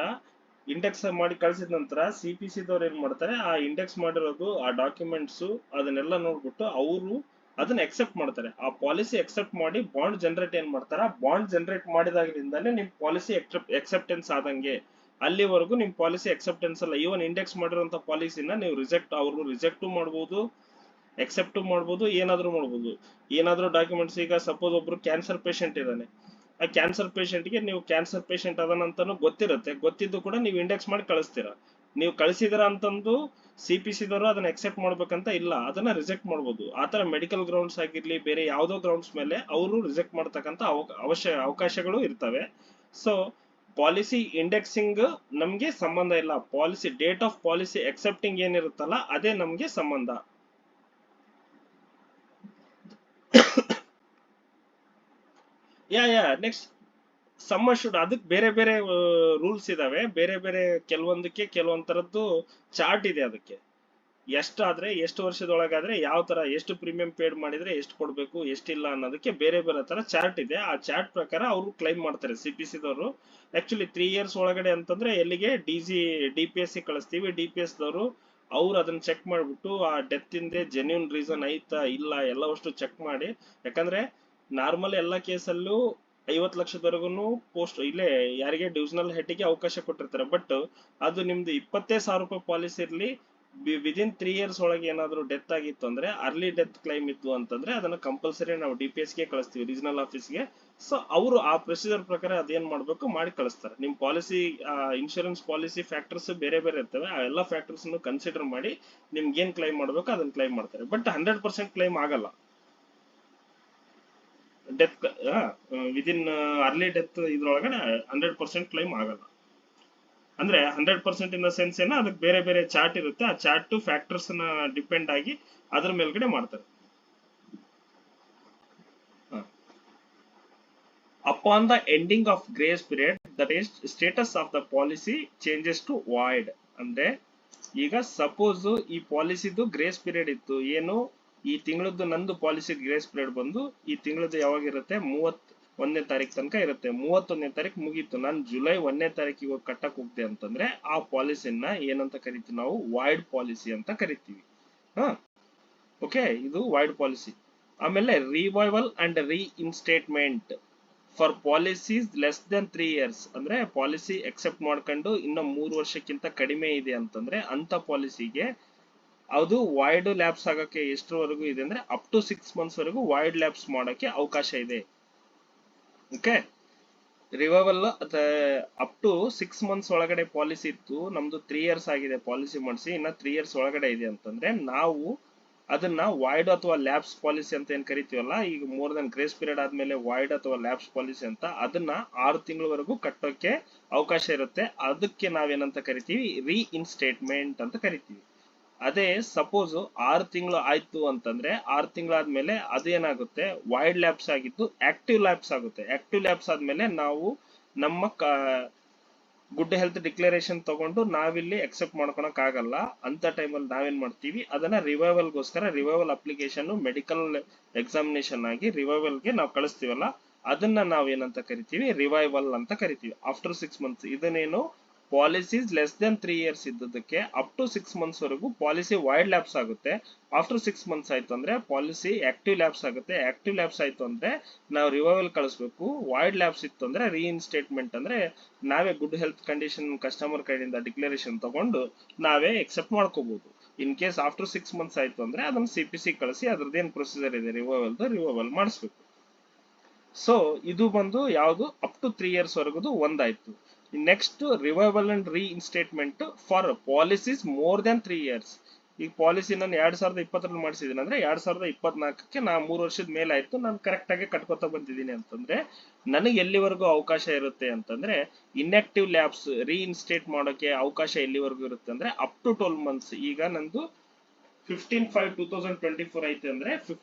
CPC ದವ್ರು ಏನ್ ಮಾಡ್ತಾರೆ, ಆ ಇಂಡೆಕ್ಸ್ ಮಾಡಿರೋದು ಆ ಡಾಕ್ಯುಮೆಂಟ್ಸ್ ಅದನ್ನೆಲ್ಲ ನೋಡ್ಬಿಟ್ಟು ಅವರು ಅದನ್ನ ಎಕ್ಸೆಪ್ಟ್ ಮಾಡ್ತಾರೆ. ಆ ಪಾಲಿಸಿ ಎಕ್ಸೆಪ್ಟ್ ಮಾಡಿ ಬಾಂಡ್ ಜನರೇಟ್ ಏನ್ ಮಾಡ್ತಾರ, ಬಾಂಡ್ ಜನರೇಟ್ ಮಾಡಿದಾಗಿಂದಾನೆ ನಿಮ್ ಪಾಲಿಸಿ ಎಕ್ಸೆಪ್ಟೆನ್ಸ್ ಆದಂಗೆ. ಅಲ್ಲಿವರೆಗೂ ನಿಮ್ ಪಾಲಿಸಿ ಎಕ್ಸೆಪ್ಟೆನ್ಸ್ ಅಲ್ಲ. ಈವನ್ ಇಂಡೆಕ್ಸ್ ಮಾಡಿರುವಂತ ಪಾಲಿಸಿನ ನೀವು ಅವರು ರಿಜೆಕ್ಟ್ ಮಾಡಬಹುದು, ಎಕ್ಸೆಪ್ಟ್ ಮಾಡಬಹುದು, ಏನಾದ್ರೂ ಮಾಡಬಹುದು. ಏನಾದ್ರೂ ಡಾಕ್ಯುಮೆಂಟ್ಸ್, ಈಗ ಸಪೋಸ್ ಒಬ್ರು ಕ್ಯಾನ್ಸರ್ ಪೇಷಂಟ್ ಇದ್ದಾನೆ, ಆ ಕ್ಯಾನ್ಸರ್ ಪೇಷಂಟ್ಗೆ ನೀವು ಕ್ಯಾನ್ಸರ್ ಪೇಷಂಟ್ ಅದನ್ನಂತಾನು ಗೊತ್ತಿರುತ್ತೆ, ಗೊತ್ತಿದ್ದು ಕೂಡ ನೀವು ಇಂಡೆಕ್ಸ್ ಮಾಡಿ ಕಳಿಸ್ತೀರಾ. ನೀವು ಕಳಿಸಿದ್ರ ಅಂತಂದು CPC ದವರು ಅದನ್ನ ಎಕ್ಸೆಪ್ಟ್ ಮಾಡ್ಬೇಕಂತ ಇಲ್ಲ, ಅದನ್ನ ರಿಜೆಕ್ಟ್ ಮಾಡ್ಬೋದು. ಆತರ ಮೆಡಿಕಲ್ ಗ್ರೌಂಡ್ಸ್ ಆಗಿರ್ಲಿ, ಬೇರೆ ಯಾವ್ದೋ ಗ್ರೌಂಡ್ಸ್ ಮೇಲೆ ಅವರು ರಿಜೆಕ್ಟ್ ಮಾಡ್ತಕ್ಕಂತ ಅವಕಾಶಗಳು ಇರ್ತವೆ. ಸೊ ಪಾಲಿಸಿ ಇಂಡೆಕ್ಸಿಂಗ್ ನಮ್ಗೆ ಸಂಬಂಧ ಇಲ್ಲ. Policy date of policy accepting ಏನಿರುತ್ತಲ್ಲ ಅದೇ ನಮ್ಗೆ ಸಂಬಂಧ. ನೆಕ್ಸ್ಟ್ ಸಮ್ ಶುಡ್, ಅದಕ್ಕೆ ಬೇರೆ ಬೇರೆ ರೂಲ್ಸ್ ಇದಾವೆ. ಬೇರೆ ಬೇರೆ ಕೆಲವೊಂದಕ್ಕೆ ಕೆಲವೊಂದ್ ತರದ್ದು ಚಾರ್ಟ್ ಇದೆ. ಅದಕ್ಕೆ ಎಷ್ಟಾದ್ರೆ ಎಷ್ಟು ವರ್ಷದೊಳಗಾದ್ರೆ ಯಾವ ತರ ಎಷ್ಟು ಪ್ರೀಮಿಯಂ ಪೇಡ್ ಮಾಡಿದ್ರೆ ಎಷ್ಟು ಕೊಡ್ಬೇಕು ಎಷ್ಟಿಲ್ಲ ಅನ್ನೋದಕ್ಕೆ ಬೇರೆ ಬೇರೆ ತರ ಚಾರ್ಟ್ ಇದೆ. ಆ ಚಾರ್ಟ್ ಪ್ರಕಾರ ಅವರು ಕ್ಲೈಮ್ ಮಾಡ್ತಾರೆ CPC ದವರು. ಆಕ್ಚುಲಿ 3 years ಒಳಗಡೆ ಅಂತಂದ್ರೆ ಎಲ್ಲಿಗೆ DPSC ಕಳಿಸ್ತೀವಿ. DPS ದವರು ಅವ್ರು ಅದನ್ನ ಚೆಕ್ ಮಾಡ್ಬಿಟ್ಟು ಆ ಡೆತ್ ಇಂದೆ ಜೆನ್ಯೂನ್ ರೀಸನ್ ಐತಾ ಇಲ್ಲ ಎಲ್ಲವಷ್ಟು ಚೆಕ್ ಮಾಡಿ, ಯಾಕಂದ್ರೆ ನಾರ್ಮಲ್ ಎಲ್ಲಾ ಕೇಸಲ್ಲೂ 50 ಲಕ್ಷದವರೆಗೂ ಪೋಸ್ಟ್ ಇಲ್ಲೇ ಯಾರಿಗೆ ಡಿವಿಷನಲ್ ಹೆಡ್ಗೆ ಅವಕಾಶ ಕೊಟ್ಟಿರ್ತಾರೆ. ಬಟ್ ಅದು ನಿಮ್ದು 20,000 ರೂಪಾಯಿ ಪಾಲಿಸಿ ಇರ್ಲಿ, ವಿದಿನ್ 3 years ಒಳಗೆ ಏನಾದ್ರು ಡೆತ್ ಆಗಿತ್ತು ಅಂದ್ರೆ, ಅರ್ಲಿ ಡೆತ್ ಕ್ಲೈಮ್ ಇತ್ತು ಅಂತಂದ್ರೆ ಅದನ್ನ ಕಂಪಲ್ಸರಿ ನಾವು DPS ಗೆ ಕಳಿಸ್ತೀವಿ, ರೀಜನಲ್ ಆಫೀಸ್ಗೆ. ಸೊ ಅವರು ಆ ಪ್ರೊಸೀಜರ್ ಪ್ರಕಾರ ಅದೇನ್ ಮಾಡ್ಬೇಕು ಮಾಡಿ ಕಳಿಸ್ತಾರೆ. ನಿಮ್ ಪಾಲಿಸಿ ಇನ್ಶೂರೆನ್ಸ್ ಪಾಲಿಸಿ ಫ್ಯಾಕ್ಟರ್ಸ್ ಬೇರೆ ಬೇರೆ ಇರ್ತವೆ. ಆ ಎಲ್ಲಾ ಫ್ಯಾಕ್ಟರ್ಸ್ ಕನ್ಸಿಡರ್ ಮಾಡಿ ನಿಮ್ಗೆ ಏನ್ ಕ್ಲೈಮ್ ಮಾಡ್ಬೇಕು ಅದನ್ನ ಕ್ಲೈಮ್ ಮಾಡ್ತಾರೆ. ಬಟ್ 100% ಕ್ಲೈಮ್ ಆಗಲ್ಲ. ಡೆತ್ ವಿದಿನ್ ಅರ್ಲಿ ಡೆತ್ ಇದ್ರೊಳಗಡೆ 100% ಕ್ಲೈಮ್ ಆಗಲ್ಲ. ಅಂದ್ರೆ 100% ಇನ್ ದ ಸೆನ್ಸ್ ಏನ, ಅದಕ್ಕೆ ಬೇರೆ ಬೇರೆ ಚಾರ್ಟ್ ಇರುತ್ತೆ. ಆ ಚಾರ್ಟ್ ಫ್ಯಾಕ್ಟರ್ಸ್ ನ ಡಿಪೆಂಡ್ ಆಗಿ ಅದ್ರ ಮೇಲ್ಗಡೆ ಮಾಡ್ತಾರೆ. Upon the ending of grace period that is status of the policy changes to void. ಅಂದ್ರೆ ಈಗ ಸಪೋಸ್ ಈ ಪಾಲಿಸಿದು ಗ್ರೇಸ್ ಪೀರಿಯಡ್ ಇತ್ತು, ಏನು ಈ ತಿಂಗಳದ್ದು ನಂದು ಪಾಲಿಸಿ ಗ್ರೇಸ್ ಪೀರಿಯಡ್ ಬಂದು ಈ ತಿಂಗಳದ್ದು ಯಾವಾಗಿರುತ್ತೆ 31ನೇ ತಾರೀಕು ತನಕ ಇರುತ್ತೆ. 31ನೇ ತಾರೀಕು ಮುಗೀತು, ನಾನು ಜುಲೈ 1ನೇ ತಾರೀಕಿಗೆ ಹೋಗಿ ಕಟ್ಟಕ್ ಹೋಗ್ದೆ ಅಂತಂದ್ರೆ ಆ ಪಾಲಿಸಿನ ಏನಂತ ಕರಿತೀವಿ ನಾವು, ವಾಯ್ಡ್ ಪಾಲಿಸಿ ಅಂತ ಕರಿತೀವಿ. ಓಕೆ, ಇದು ವಾಯ್ಡ್ ಪಾಲಿಸಿ. ಆಮೇಲೆ revival and reinstatement for policies less than 3 years. ಅಂದ್ರೆ ಪಾಲಿಸಿ ಎಕ್ಸೆಪ್ಟ್ ಮಾಡ್ಕೊಂಡು ಇನ್ನು 3 ವರ್ಷಕ್ಕಿಂತ ಕಡಿಮೆ ಇದೆ ಅಂತಂದ್ರೆ ಅಂತ ಪಾಲಿಸಿಗೆ ಅದು ವಾಯ್ಡ್ ಲ್ಯಾಬ್ಸ್ ಆಗಕ್ಕೆ ಎಷ್ಟರವರೆಗೂ ಇದೆ ಅಂದ್ರೆ ಅಪ್ ಟು 6 months ವರೆಗೂ ವಾಯ್ಡ್ ಲ್ಯಾಬ್ಸ್ ಮಾಡಕ್ಕೆ ಅವಕಾಶ ಇದೆ. Okay, revival up to 6 months ಒಳಗಡೆ ಪಾಲಿಸಿ ಇತ್ತು, ನಮ್ದು 3 years ಆಗಿದೆ ಪಾಲಿಸಿ ಮಾಡಿಸಿ, ಇನ್ನ 3 years ಒಳಗಡೆ ಇದೆ ಅಂತಂದ್ರೆ ನಾವು ಅದನ್ನ ವಾಯ್ಡ್ ಅಥವಾ ಲ್ಯಾಬ್ಸ್ ಪಾಲಿಸಿ ಅಂತ ಏನ್ ಕರಿತೀವಲ್ಲ, ಈಗ ಮೋರ್ ದನ್ ಗ್ರೇಸ್ ಪೀರಿಯಡ್ ಆದ್ಮೇಲೆ ವಾಯ್ಡ್ ಅಥವಾ ಲ್ಯಾಬ್ಸ್ ಪಾಲಿಸಿ ಅಂತ, ಅದನ್ನ 6 ತಿಂಗಳವರೆಗೂ ಕಟ್ಟೋಕೆ ಅವಕಾಶ ಇರುತ್ತೆ. ಅದಕ್ಕೆ ನಾವೇನಂತ ಕರಿತೀವಿ, ರೀಇನ್ಸ್ಟೇಟ್ಮೆಂಟ್ ಅಂತ ಕರಿತೀವಿ. ಅದೇ ಸಪೋಸ್ 6 ತಿಂಗಳು ಆಯ್ತು ಅಂತಂದ್ರೆ 6 ತಿಂಗಳಾದ್ಮೇಲೆ ಅದೇನಾಗುತ್ತೆ, ವಾಯ್ಡ್ ಲ್ಯಾಬ್ಸ್ ಆಗಿದ್ದು ಆಕ್ಟಿವ್ ಲ್ಯಾಬ್ಸ್ ಆಗುತ್ತೆ. ಆಕ್ಟಿವ್ ಲ್ಯಾಬ್ಸ್ ಆದ್ಮೇಲೆ ನಾವು ನಮ್ಮ ಗುಡ್ ಹೆಲ್ತ್ ಡಿಕ್ಲರೇಷನ್ ತಗೊಂಡು ನಾವಿಲ್ಲಿ ಎಕ್ಸೆಪ್ಟ್ ಮಾಡ್ಕೊಳಕ್ ಆಗಲ್ಲ. ಅಂತ ಟೈಮಲ್ಲಿ ನಾವೇನ್ ಮಾಡ್ತೀವಿ, ಅದನ್ನ ರಿವೈವಲ್ಗೋಸ್ಕರ ರಿವೈವಲ್ ಅಪ್ಲಿಕೇಶನ್ ಮೆಡಿಕಲ್ ಎಕ್ಸಾಮಿನೇಷನ್ ಆಗಿ ರಿವೈವಲ್ಗೆ ನಾವು ಕಳಿಸ್ತೀವಲ್ಲ, ಅದನ್ನ ನಾವೇನಂತ ಕರಿತೀವಿ, ರಿವೈವಲ್ ಅಂತ ಕರಿತೀವಿ. ಆಫ್ಟರ್ 6 months, ಇದನ್ನೇನು ಪಾಲಿಸೀಸ್ ಲೆಸ್ ದೆನ್ 3 years ಇದ್ದದಕ್ಕೆ ಅಪ್ ಟು 6 months ವರೆಗೂ ಪಾಲಿಸಿ ವಾಯ್ಡ್ ಲ್ಯಾಬ್ಸ್ ಆಗುತ್ತೆ. ಆಫ್ಟರ್ 6 months ಆಯ್ತು ಅಂದ್ರೆ ಪಾಲಿಸಿ ಆಕ್ಟಿವ್ ಲ್ಯಾಬ್ಸ್ ಆಗುತ್ತೆ. ಆಕ್ಟಿವ್ ಲ್ಯಾಬ್ಸ್ ಆಯ್ತು ಅಂದ್ರೆ ನಾವು ರಿವೈವಲ್ ಕಳಿಸ್ಬೇಕು. ವಾಯ್ಡ್ ಲ್ಯಾಬ್ಸ್ ಇತ್ತು ಅಂದ್ರೆ ರೀಇನ್ಸ್ಟೇಟ್ಮೆಂಟ್, ಅಂದ್ರೆ ನಾವೇ ಗುಡ್ ಹೆಲ್ತ್ ಕಂಡೀಷನ್ ಕಸ್ಟಮರ್ ಕಡೆಯಿಂದ ಡಿಕ್ಲರೇಷನ್ ತಗೊಂಡು ನಾವೇ ಎಕ್ಸೆಪ್ಟ್ ಮಾಡ್ಕೋಬಹುದು. ಇನ್ ಕೇಸ್ ಆಫ್ಟರ್ 6 months ಆಯ್ತು ಅಂದ್ರೆ ಅದನ್ನ CPC ಕಳಿಸಿ ಅದ್ರದ್ದೇನ್ ಪ್ರೊಸೀಜರ್ ಇದೆ ರಿವೈವಲ್ ಮಾಡಿಸ್ಬೇಕು. ಸೊ ಇದು ಬಂದು ಯಾವುದು ಅಪ್ ಟು 3 years ವರೆಗೂ ಒಂದಾಯ್ತು. Next revival and reinstatement for policies more than 3 years. ಈ ಪಾಲಿಸಿ ನಾನು 2020 ಮಾಡಿಸಿದ್ದೀನಿ ಅಂದ್ರೆ 2024ಕ್ಕೆ ನಾ 3 ವರ್ಷದ ಮೇಲೆ ಆಯ್ತು, ನಾನು ಕರೆಕ್ಟ್ ಆಗಿ ಕಟ್ಕೊತಾ ಬಂದಿದ್ದೀನಿ ಅಂತಂದ್ರೆ ನನಗೆ ಎಲ್ಲಿವರೆಗೂ ಅವಕಾಶ ಇರುತ್ತೆ ಅಂತಂದ್ರೆ, ಇನ್ಆಕ್ಟಿವ್ ಲ್ಯಾಬ್ಸ್ ರೀಇನ್ಸ್ಟೇಟ್ ಮಾಡೋಕೆ ಅವಕಾಶ ಎಲ್ಲಿವರೆಗೂ ಇರುತ್ತೆ ಅಂದ್ರೆ ಅಪ್ ಟು 12 months. ಈಗ ನಂದು 15/5/2024 ಐತೆ ಅಂದ್ರೆ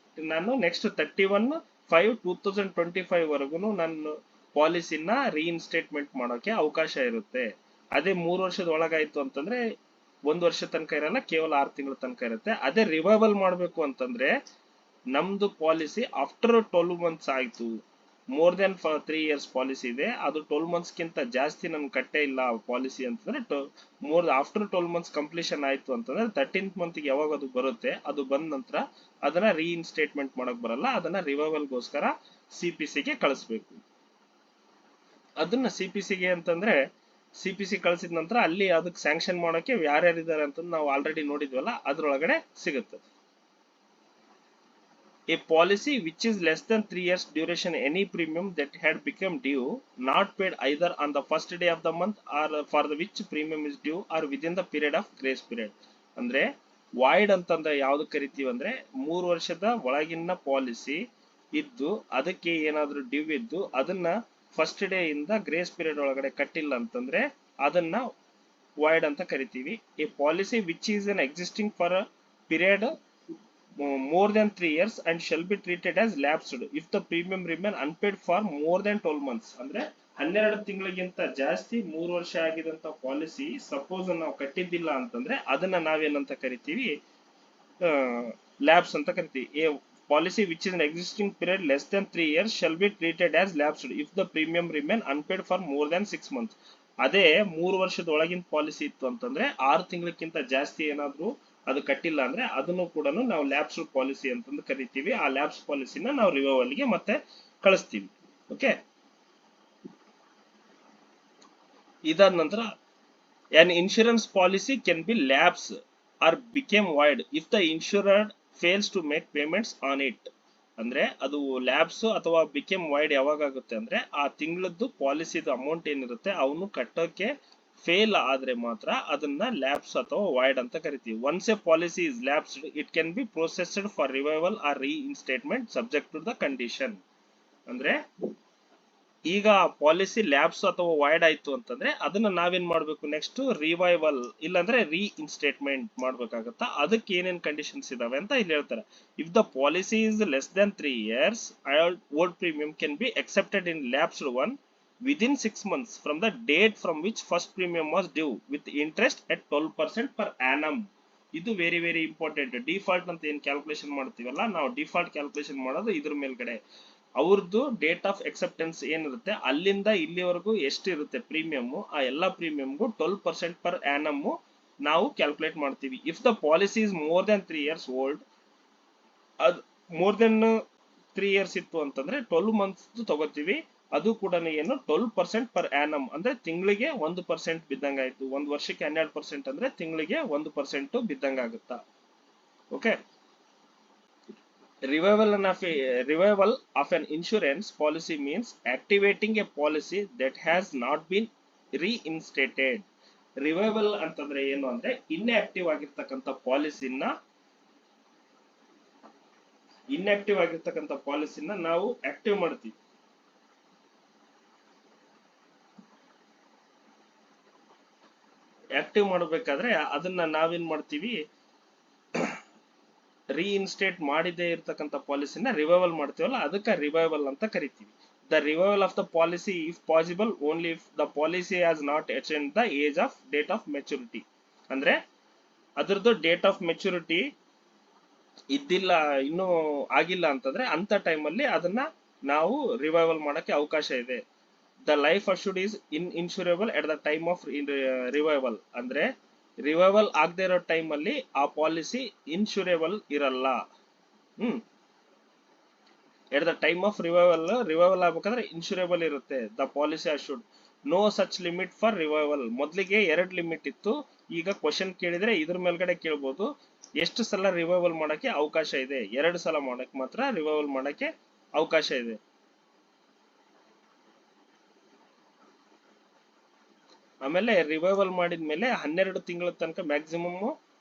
ನಾನು ನೆಕ್ಸ್ಟ್ 31/5/2025 ವರೆಗೂ ನನ್ನ ಪಾಲಿಸಿನ ರೀಇನ್ಸ್ಟೇಟ್ಮೆಂಟ್ ಮಾಡೋಕೆ ಅವಕಾಶ ಇರುತ್ತೆ. ಅದೇ 3 ವರ್ಷದ ಒಳಗಾಯ್ತು ಅಂತಂದ್ರೆ 1 ವರ್ಷ ತನಕ ಇರಲ್ಲ, ಕೇವಲ 6 ತಿಂಗಳ ತನಕ ಇರುತ್ತೆ. ಅದೇ ರಿವೈವಲ್ ಮಾಡ್ಬೇಕು ಅಂತಂದ್ರೆ ನಮ್ದು ಪಾಲಿಸಿ ಆಫ್ಟರ್ 12 months ಆಯ್ತು, ಮೋರ್ ದೆನ್ 3 years ಪಾಲಿಸಿ ಇದೆ, ಅದು 12 months ಗಿಂತ ಜಾಸ್ತಿ ನನ್ ಕಟ್ಟೆ ಇಲ್ಲ ಪಾಲಿಸಿ ಅಂತಂದ್ರೆ ಆಫ್ಟರ್ 12 months ಕಂಪ್ಲೀಷನ್ ಆಯ್ತು ಅಂತಂದ್ರೆ 13th month ಗೆ ಯಾವಾಗ ಅದು ಬರುತ್ತೆ, ಅದು ಬಂದ ನಂತರ ಅದನ್ನ ರೀಇನ್ಸ್ಟೇಟ್ಮೆಂಟ್ ಮಾಡಕ್ ಬರಲ್ಲ, ಅದನ್ನ ರಿವೈವಲ್ಗೋಸ್ಕರ CPC ಗೆ ಕಳಿಸ್ಬೇಕು. ಅದನ್ನ CPC ಗೆ ಅಂತಂದ್ರೆ CPC ಕಳಿಸಿದ ನಂತರ ಅಲ್ಲಿ ಅದಕ್ಕೆ ಸ್ಯಾಂಕ್ಷನ್ ಮಾಡೋಕೆ ಯಾರ್ಯಾರಿದ್ದಾರೆ ಅಂತ ನಾವು ಆಲ್ರೆಡಿ ನೋಡಿದ್ವಲ್ಲ, ಅದ್ರೊಳಗಡೆ ಸಿಗುತ್ತೆ. A policy which is less than 3 years duration, any premium that had become due not paid either on the first day of the month or for the which premium is due or within the period of grace period. ಅಂದ್ರೆ void ಅಂತಂದ್ರೆ ಯಾವ್ದು ಕರಿತೀವಿ ಅಂದ್ರೆ 3 ವರ್ಷದ ಒಳಗಿನ policy ಇದ್ದು ಅದಕ್ಕೆ ಏನಾದ್ರೂ ಡ್ಯೂ ಇದ್ದು ಅದನ್ನ ಫಸ್ಟ್ ಡೇ ಇಂದ ಗ್ರೇಸ್ ಪೀರಿಯಡ್ ಒಳಗಡೆ ಕಟ್ಟಿಲ್ಲ ಅಂತಂದ್ರೆ ಅದನ್ನ ವಾಯ್ಡ್ ಅಂತ ಕರಿತೀವಿ. A policy which is N existing for a period more than 3 years and shall be treated as lapsed if the premium remain unpaid for more than 12 months. ಅಂದ್ರೆ 12 ತಿಂಗಳಿಗಿಂತ ಜಾಸ್ತಿ 3 ವರ್ಷ ಆಗಿದಂತ ಪಾಲಿಸಿ ಸಪೋಸ್ ನಾವು ಕಟ್ಟಿದ್ದಿಲ್ಲ ಅಂತಂದ್ರೆ ಅದನ್ನ ನಾವೇನಂತ ಕರಿತೀವಿ, ಲ್ಯಾಬ್ಸ್ ಅಂತ ಕರಿತೀವಿ. A policy which is an existing period less than 3 years shall be treated as lapsed if the premium remain unpaid for more than 6 months. ಅದೇ 3 ವರ್ಷದ ಒಳಗಿನ ಪಾಲಿಸಿ ಇತ್ತು ಅಂತಂದ್ರೆ 6 ತಿಂಗಳಕ್ಕಿಂತ ಜಾಸ್ತಿ ಏನಾದ್ರೂ ಅದು ಕಟ್ಟಿಲ್ಲ ಅಂದ್ರೆ ಅದನ್ನು ಕೂಡ ನಾವು ಲ್ಯಾಬ್ಸ್ ಪಾಲಿಸಿ ಅಂತಂದು ಕರಿತೀವಿ. ಆ ಲ್ಯಾಬ್ಸ್ ಪಾಲಿಸಿನ ನಾವು ರಿವೈವಲ್ ಗೆ ಮತ್ತೆ ಕಳಿಸ್ತೀವಿ. ಓಕೆ, ಇದಾದ ನಂತರ an insurance policy can be lapse or become void if the insurer fails to make payments on it. ಅಂದ್ರೆ ಅದು ಲ್ಯಾಬ್ಸ್ ಅಥವಾ ಬಿಕೇಮ್ ವಾಯ್ಡ್ ಯಾವಾಗ ಆಗುತ್ತೆ ಅಂದ್ರೆ ಆ ತಿಂಗಳದ್ದು ಪಾಲಿಸಿದ ಅಮೌಂಟ್ ಏನಿರುತ್ತೆ ಅವನು ಕಟ್ಟೋಕೆ ಫೇಲ್ ಆದ್ರೆ ಮಾತ್ರ ಅದನ್ನ ಲ್ಯಾಬ್ಸ್ ಅಥವಾ ವಾಯ್ಡ್ ಅಂತ ಕರಿತೀವಿ. Once a policy is lapsed it can be processed for revival or reinstatement subject to the condition. ಅಂದ್ರೆ ಈಗ ಪಾಲಿಸಿ ಲ್ಯಾಬ್ಸ್ ಅಥವಾ ವಾಯ್ಡ್ ಆಯ್ತು ಅಂತಂದ್ರೆ ಅದನ್ನ ನಾವೇನ್ ಮಾಡ್ಬೇಕು, ನೆಕ್ಸ್ಟ್ ರಿವೈವಲ್ ಇಲ್ಲಾಂದ್ರೆ ರೀಇನ್ಸ್ಟೇಟ್ಮೆಂಟ್ ಮಾಡ್ಬೇಕಾಗತ್ತಾ. ಅದಕ್ಕೆ ಏನೇನ್ ಕಂಡೀಷನ್ಸ್ ಇದಾವೆ ಅಂತ ಇಲ್ಲಿ ಹೇಳ್ತಾರೆ. If the policy is less than 3 years old premium can be accepted in lapsed one within 6 months from the date from which first premium was due with interest at 12% per annum. ಇದು very very important. Default ಅಂತ ಏನ್ calculation ಮಾಡ್ತೀವಲ್ಲ, ನಾವು default calculation ಮಾಡೋದು ಇದ್ರ ಮೇಲ್ಗಡೆ. ಅವ್ರದ್ದು date of acceptance ಏನಿರುತ್ತೆ ಅಲ್ಲಿಂದ ಇಲ್ಲಿವರೆಗೂ ಎಷ್ಟಿರುತ್ತೆ ಪ್ರೀಮಿಯಮ್, ಆ ಎಲ್ಲಾ ಪ್ರೀಮಿಯಂಗೂ 12% ಪರ್ ಆನಮ್ ನಾವು ಕ್ಯಾಲ್ಕುಲೇಟ್ ಮಾಡ್ತೀವಿ. If the policy is more than 3 years old, ಅದು ಮೋರ್ ದೆನ್ 3 years ಇತ್ತು ಅಂತಂದ್ರೆ 12 months ತಗೋತೀವಿ. ಅದು ಕೂಡ ಏನು 12% ಪರ್ ಆನಮ್ ಅಂದ್ರೆ ತಿಂಗಳಿಗೆ 1% ಬಿದ್ದಂಗಾಯ್ತು. ಒಂದು ವರ್ಷಕ್ಕೆ 12% ಅಂದ್ರೆ ತಿಂಗಳಿಗೆ 1% ಬಿದ್ದಂಗಾಗುತ್ತಾ. Okay, revival of an insurance policy means activating a policy that has not been reinstated. Revival ಅಂತಂದ್ರೆ ಏನು ಅಂದ್ರೆ ಇನ್ಆಕ್ಟಿವ್ ಆಗಿರ್ತಕ್ಕಂಥ ಪಾಲಿಸಿನ ನಾವು ಆಕ್ಟಿವ್ ಮಾಡ್ತೀವಿ. ಆಕ್ಟಿವ್ ಮಾಡಬೇಕಾದ್ರೆ ಅದನ್ನ ನಾವೇನ್ ಮಾಡ್ತೀವಿ, ರೀಇನ್ಸ್ಟೇಟ್ ಮಾಡದೇ ಇರತಕ್ಕಂಥ ಪಾಲಿಸಿನ ರಿವೈವಲ್ ಮಾಡ್ತೀವಲ್ಲ ಅದಕ್ಕೆ ರಿವೈವಲ್ ಅಂತ ಕರಿತೀವಿ. The revival of the policy if possible only if the policy has not attained the age of date of maturity. ಅಂದ್ರೆ ಅದರದ್ದು ಡೇಟ್ ಆಫ್ ಮೆಚುರಿಟಿ ಇದ್ದಿಲ್ಲ, ಇನ್ನೂ ಆಗಿಲ್ಲ ಅಂತಂದ್ರೆ ಅಂತ ಟೈಮಲ್ಲಿ ಅದನ್ನ ನಾವು ರಿವೈವಲ್ ಮಾಡಕ್ಕೆ ಅವಕಾಶ ಇದೆ. The life assured is insurable at the time of revival. ಅಂದ್ರೆ ರಿವೈವಲ್ ಆಗದೆ ಇರೋ ಟೈಮ್ ಅಲ್ಲಿ ಆ ಪಾಲಿಸಿ ಇನ್ಶೂರೇಬಲ್ ಇರಲ್ಲ. At the time of revival ಆಗ್ಬೇಕಾದ್ರೆ ಇನ್ಶೂರೇಬಲ್ ಇರುತ್ತೆ. The policy assured no such limit for revival. ಮೊದಲಿಗೆ 2 ಲಿಮಿಟ್ ಇತ್ತು, ಈಗ ಕ್ವಶನ್ ಕೇಳಿದ್ರೆ ಇದ್ರ ಮೇಲ್ಗಡೆ ಕೇಳ್ಬೋದು ಎಷ್ಟು ಸಲ ರಿವೈವಲ್ ಮಾಡಕ್ಕೆ ಅವಕಾಶ ಇದೆ. 2 ಸಲ ಮಾಡಕ್ಕೆ ಮಾತ್ರ ರಿವೈವಲ್ ಮಾಡಕ್ಕೆ ಅವಕಾಶ ಇದೆ. ಆಮೇಲೆ ರಿವೈವಲ್ ಮಾಡಿದ್ಮೇಲೆ 12 ತಿಂಗಳ ತನಕ ಮ್ಯಾಕ್ಸಿಮಮ್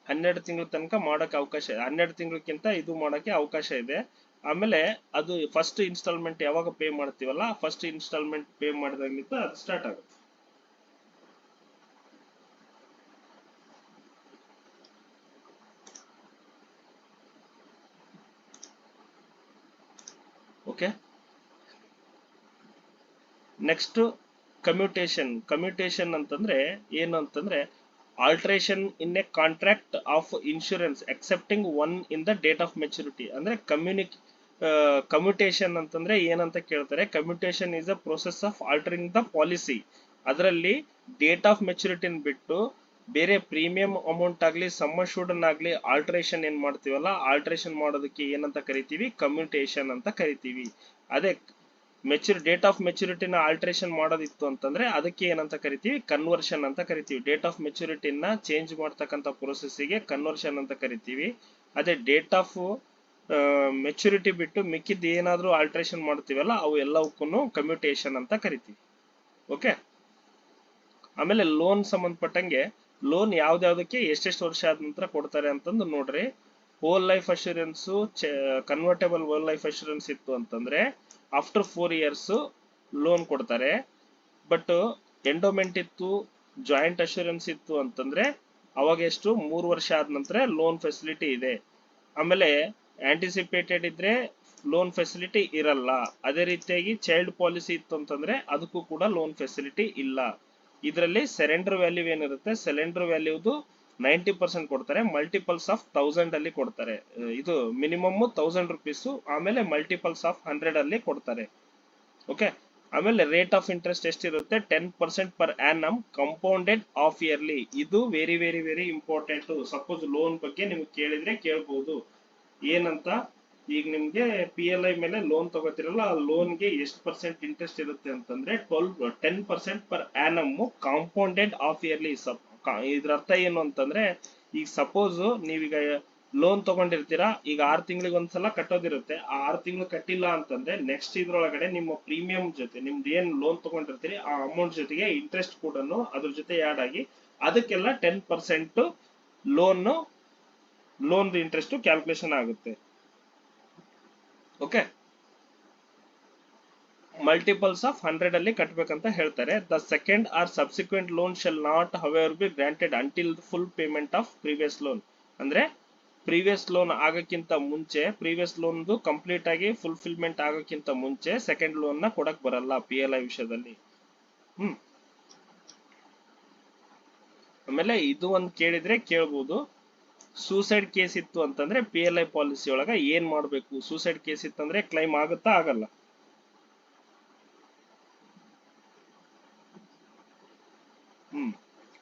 12 ತಿಂಗಳ ತನಕ ಮಾಡಕ್ಕೆ ಅವಕಾಶ ಇದೆ. 12 ತಿಂಗಳಕ್ಕಿಂತ ಇದು ಮಾಡಕ್ಕೆ ಅವಕಾಶ ಇದೆ. ಆಮೇಲೆ ಅದು ಫಸ್ಟ್ ಇನ್ಸ್ಟಾಲ್ಮೆಂಟ್ ಯಾವಾಗ ಪೇ ಮಾಡ್ತೀವಲ್ಲ, ಫಸ್ಟ್ ಇನ್ಸ್ಟಾಲ್ಮೆಂಟ್ ಪೇ ಮಾಡಿದಾಗ್ಲಿಂದ ಅದು ಸ್ಟಾರ್ಟ್ ಆಗುತ್ತೆ. ಓಕೆ, ನೆಕ್ಸ್ಟ್ ಕಮ್ಯೂಟೇಷನ್ ಅಂತಂದ್ರೆ ಏನು ಅಂತಂದ್ರೆ alteration in a contract of insurance excepting one in the date of maturity. ಅಂದ್ರೆ ಕಮ್ಯೂಟೇಷನ್ ಅಂತಂದ್ರೆ ಏನಂತ ಕೇಳ್ತಾರೆ. Commutation is a process of altering the policy. ಅದರಲ್ಲಿ ಡೇಟ್ ಆಫ್ ಮೆಚುರಿಟಿನ ಬಿಟ್ಟು ಬೇರೆ ಪ್ರೀಮಿಯಂ ಅಮೌಂಟ್ ಆಗ್ಲಿ ಸಮ್ ಅಶ್ಯೂರ್ಡ್ ಆಗ್ಲಿ ಆಲ್ಟ್ರೇಷನ್ ಏನ್ ಮಾಡ್ತೀವಲ್ಲ, ಆಲ್ಟ್ರೇಷನ್ ಮಾಡೋದಕ್ಕೆ ಏನಂತ ಕರಿತೀವಿ, ಕಮ್ಯೂಟೇಷನ್ ಅಂತ ಕರಿತೀವಿ. ಅದೇ ಡೇಟ್ ಆಫ್ ಮೆಚುರಿಟಿನ ಆಲ್ಟ್ರೇಷನ್ ಮಾಡೋದಿತ್ತು ಅಂತಂದ್ರೆ ಅದಕ್ಕೆ ಏನಂತ ಕರಿತೀವಿ, ಕನ್ವರ್ಷನ್ ಅಂತ ಕರಿತೀವಿ. ಡೇಟ್ ಆಫ್ ಮೆಚುರಿಟಿನ ಚೇಂಜ್ ಮಾಡ್ತಕ್ಕಂಥ ಪ್ರೊಸೆಸ್ಸಿಗೆ ಕನ್ವರ್ಷನ್ ಅಂತ ಕರಿತೀವಿ. ಅದೇ ಡೇಟ್ ಆಫ್ ಮೆಚುರಿಟಿ ಬಿಟ್ಟು ಮಿಕ್ಕಿದ್ ಏನಾದ್ರೂ ಆಲ್ಟ್ರೇಷನ್ ಮಾಡ್ತೀವಲ್ಲ ಅವು ಎಲ್ಲವಕ್ಕೂ ಕಮ್ಯೂಟೇಷನ್ ಅಂತ ಕರಿತೀವಿ. ಓಕೆ, ಆಮೇಲೆ ಲೋನ್ ಸಂಬಂಧಪಟ್ಟಂಗೆ ಲೋನ್ ಯಾವ್ದಾವ್ದಕ್ಕೆ ಎಷ್ಟೆಷ್ಟು ವರ್ಷ ಆದ ನಂತರ ಕೊಡ್ತಾರೆ ಅಂತಂದು ನೋಡ್ರಿ. Whole life assurance, convertible whole life assurance ಇತ್ತು ಅಂತಂದ್ರೆ ಆಫ್ಟರ್ 4 ಇಯರ್ಸ್ ಲೋನ್ ಕೊಡ್ತಾರೆ. ಬಟ್ ಎಂಡೋಮೆಂಟ್ ಇತ್ತು, ಜಾಯಿಂಟ್ ಅಶ್ಯೂರೆನ್ಸ್ ಇತ್ತು ಅಂತಂದ್ರೆ ಅವಾಗ ಎಷ್ಟು 3 ವರ್ಷ ಆದ ನಂತರ ಲೋನ್ ಫೆಸಿಲಿಟಿ ಇದೆ. ಆಮೇಲೆ ಆಂಟಿಸಿಪೇಟೆಡ್ ಇದ್ರೆ ಲೋನ್ ಫೆಸಿಲಿಟಿ ಇರಲ್ಲ. ಅದೇ ರೀತಿಯಾಗಿ ಚೈಲ್ಡ್ ಪಾಲಿಸಿ ಇತ್ತು ಅಂತಂದ್ರೆ ಅದಕ್ಕೂ ಕೂಡ ಲೋನ್ ಫೆಸಿಲಿಟಿ ಇಲ್ಲ. ಇದರಲ್ಲಿ ಸರೆಂಡರ್ ವ್ಯಾಲ್ಯೂ ಏನಿರುತ್ತೆ, ಸರೆಂಡರ್ ವ್ಯಾಲ್ಯೂದು 90% ಕೊಡ್ತಾರೆ, ಮಲ್ಟಿಪಲ್ಸ್ ಆಫ್ 1000 ಅಲ್ಲಿ ಕೊಡ್ತಾರೆ. ಇದು ಮಿನಿಮಮ್ 1000 ರುಪೀಸ್, ಆಮೇಲೆ ಮಲ್ಟಿಪಲ್ಸ್ ಆಫ್ 100 ಅಲ್ಲಿ ಕೊಡ್ತಾರೆ. ಓಕೆ. ಆಮೇಲೆ ರೇಟ್ ಆಫ್ ಇಂಟ್ರೆಸ್ಟ್ ಎಷ್ಟಿರುತ್ತೆ, 10% per annum compounded half yearly. ಇದು very very very important. Suppose loan ಬಗ್ಗೆ ನಿಮ್ಗೆ ಕೇಳಿದ್ರೆ ಕೇಳ್ಬಹುದು ಏನಂತ. ಈಗ ನಿಮ್ಗೆ PLI ಮೇಲೆ ಲೋನ್ ತಗೋತಿರಲ್ಲ, ಆ ಲೋನ್ಗೆ ಎಷ್ಟು ಪರ್ಸೆಂಟ್ ಇಂಟ್ರೆಸ್ಟ್ ಇರುತ್ತೆ ಅಂತಂದ್ರೆ 10% per annum compounded of yearly. ಇದ್ರ ಅರ್ಥ ಏನು ಅಂತಂದ್ರೆ, ಈಗ ಸಪೋಸ್ ನೀವೀಗ ಲೋನ್ ತಗೊಂಡಿರ್ತೀರಾ, ಈಗ 6 ತಿಂಗಳಿಗೆ ಒಂದ್ಸಲ ಕಟ್ಟೋದಿರುತ್ತೆ. ಆ 6 ತಿಂಗಳು ಕಟ್ಟಿಲ್ಲ ಅಂತಂದ್ರೆ ನೆಕ್ಸ್ಟ್ ಇದ್ರೊಳಗಡೆ ನಿಮ್ಮ ಪ್ರೀಮಿಯಂ ಜೊತೆ ನಿಮ್ದು ಏನ್ ಲೋನ್ ತಗೊಂಡಿರ್ತೀರಿ ಆ ಅಮೌಂಟ್ ಜೊತೆಗೆ ಇಂಟ್ರೆಸ್ಟ್ ಕೂಡ ಅದ್ರ ಜೊತೆ ಆಡ್ ಆಗಿ ಅದಕ್ಕೆಲ್ಲ 10% ಲೋನ್ ಇಂಟ್ರೆಸ್ಟ್ ಕ್ಯಾಲ್ಕುಲೇಷನ್ ಆಗುತ್ತೆ. ಓಕೆ. ಮಲ್ಟಿಪಲ್ಸ್ ಆಫ್ 100 ಅಲ್ಲಿ ಕಟ್ಟಬೇಕಂತ ಹೇಳ್ತಾರೆ. The second or subsequent loan shall not however be granted until full payment of previous loan. ಅಂದ್ರೆ ಪ್ರೀವಿಯಸ್ ಲೋನ್ ಆಗಕ್ಕಿಂತ ಮುಂಚೆ, ಪ್ರೀವಿಯಸ್ ಲೋನ್ ಕಂಪ್ಲೀಟ್ ಆಗಿ ಫುಲ್ಫಿಲ್ಮೆಂಟ್ ಆಗಕ್ಕಿಂತ ಮುಂಚೆ ಸೆಕೆಂಡ್ ಲೋನ್ ನ ಕೊಡಕ್ ಬರಲ್ಲ PLI ವಿಷಯದಲ್ಲಿ. ಆಮೇಲೆ ಇದು ಒಂದು ಕೇಳಿದ್ರೆ ಕೇಳ್ಬೋದು, ಸೂಸೈಡ್ ಕೇಸ್ ಇತ್ತು ಅಂತಂದ್ರೆ PLI ಪಾಲಿಸಿ ಒಳಗ ಏನ್ ಮಾಡ್ಬೇಕು, ಸೂಸೈಡ್ ಕೇಸ್ ಇತ್ತಂದ್ರೆ ಕ್ಲೈಮ್ ಆಗುತ್ತಾ ಆಗಲ್ಲ?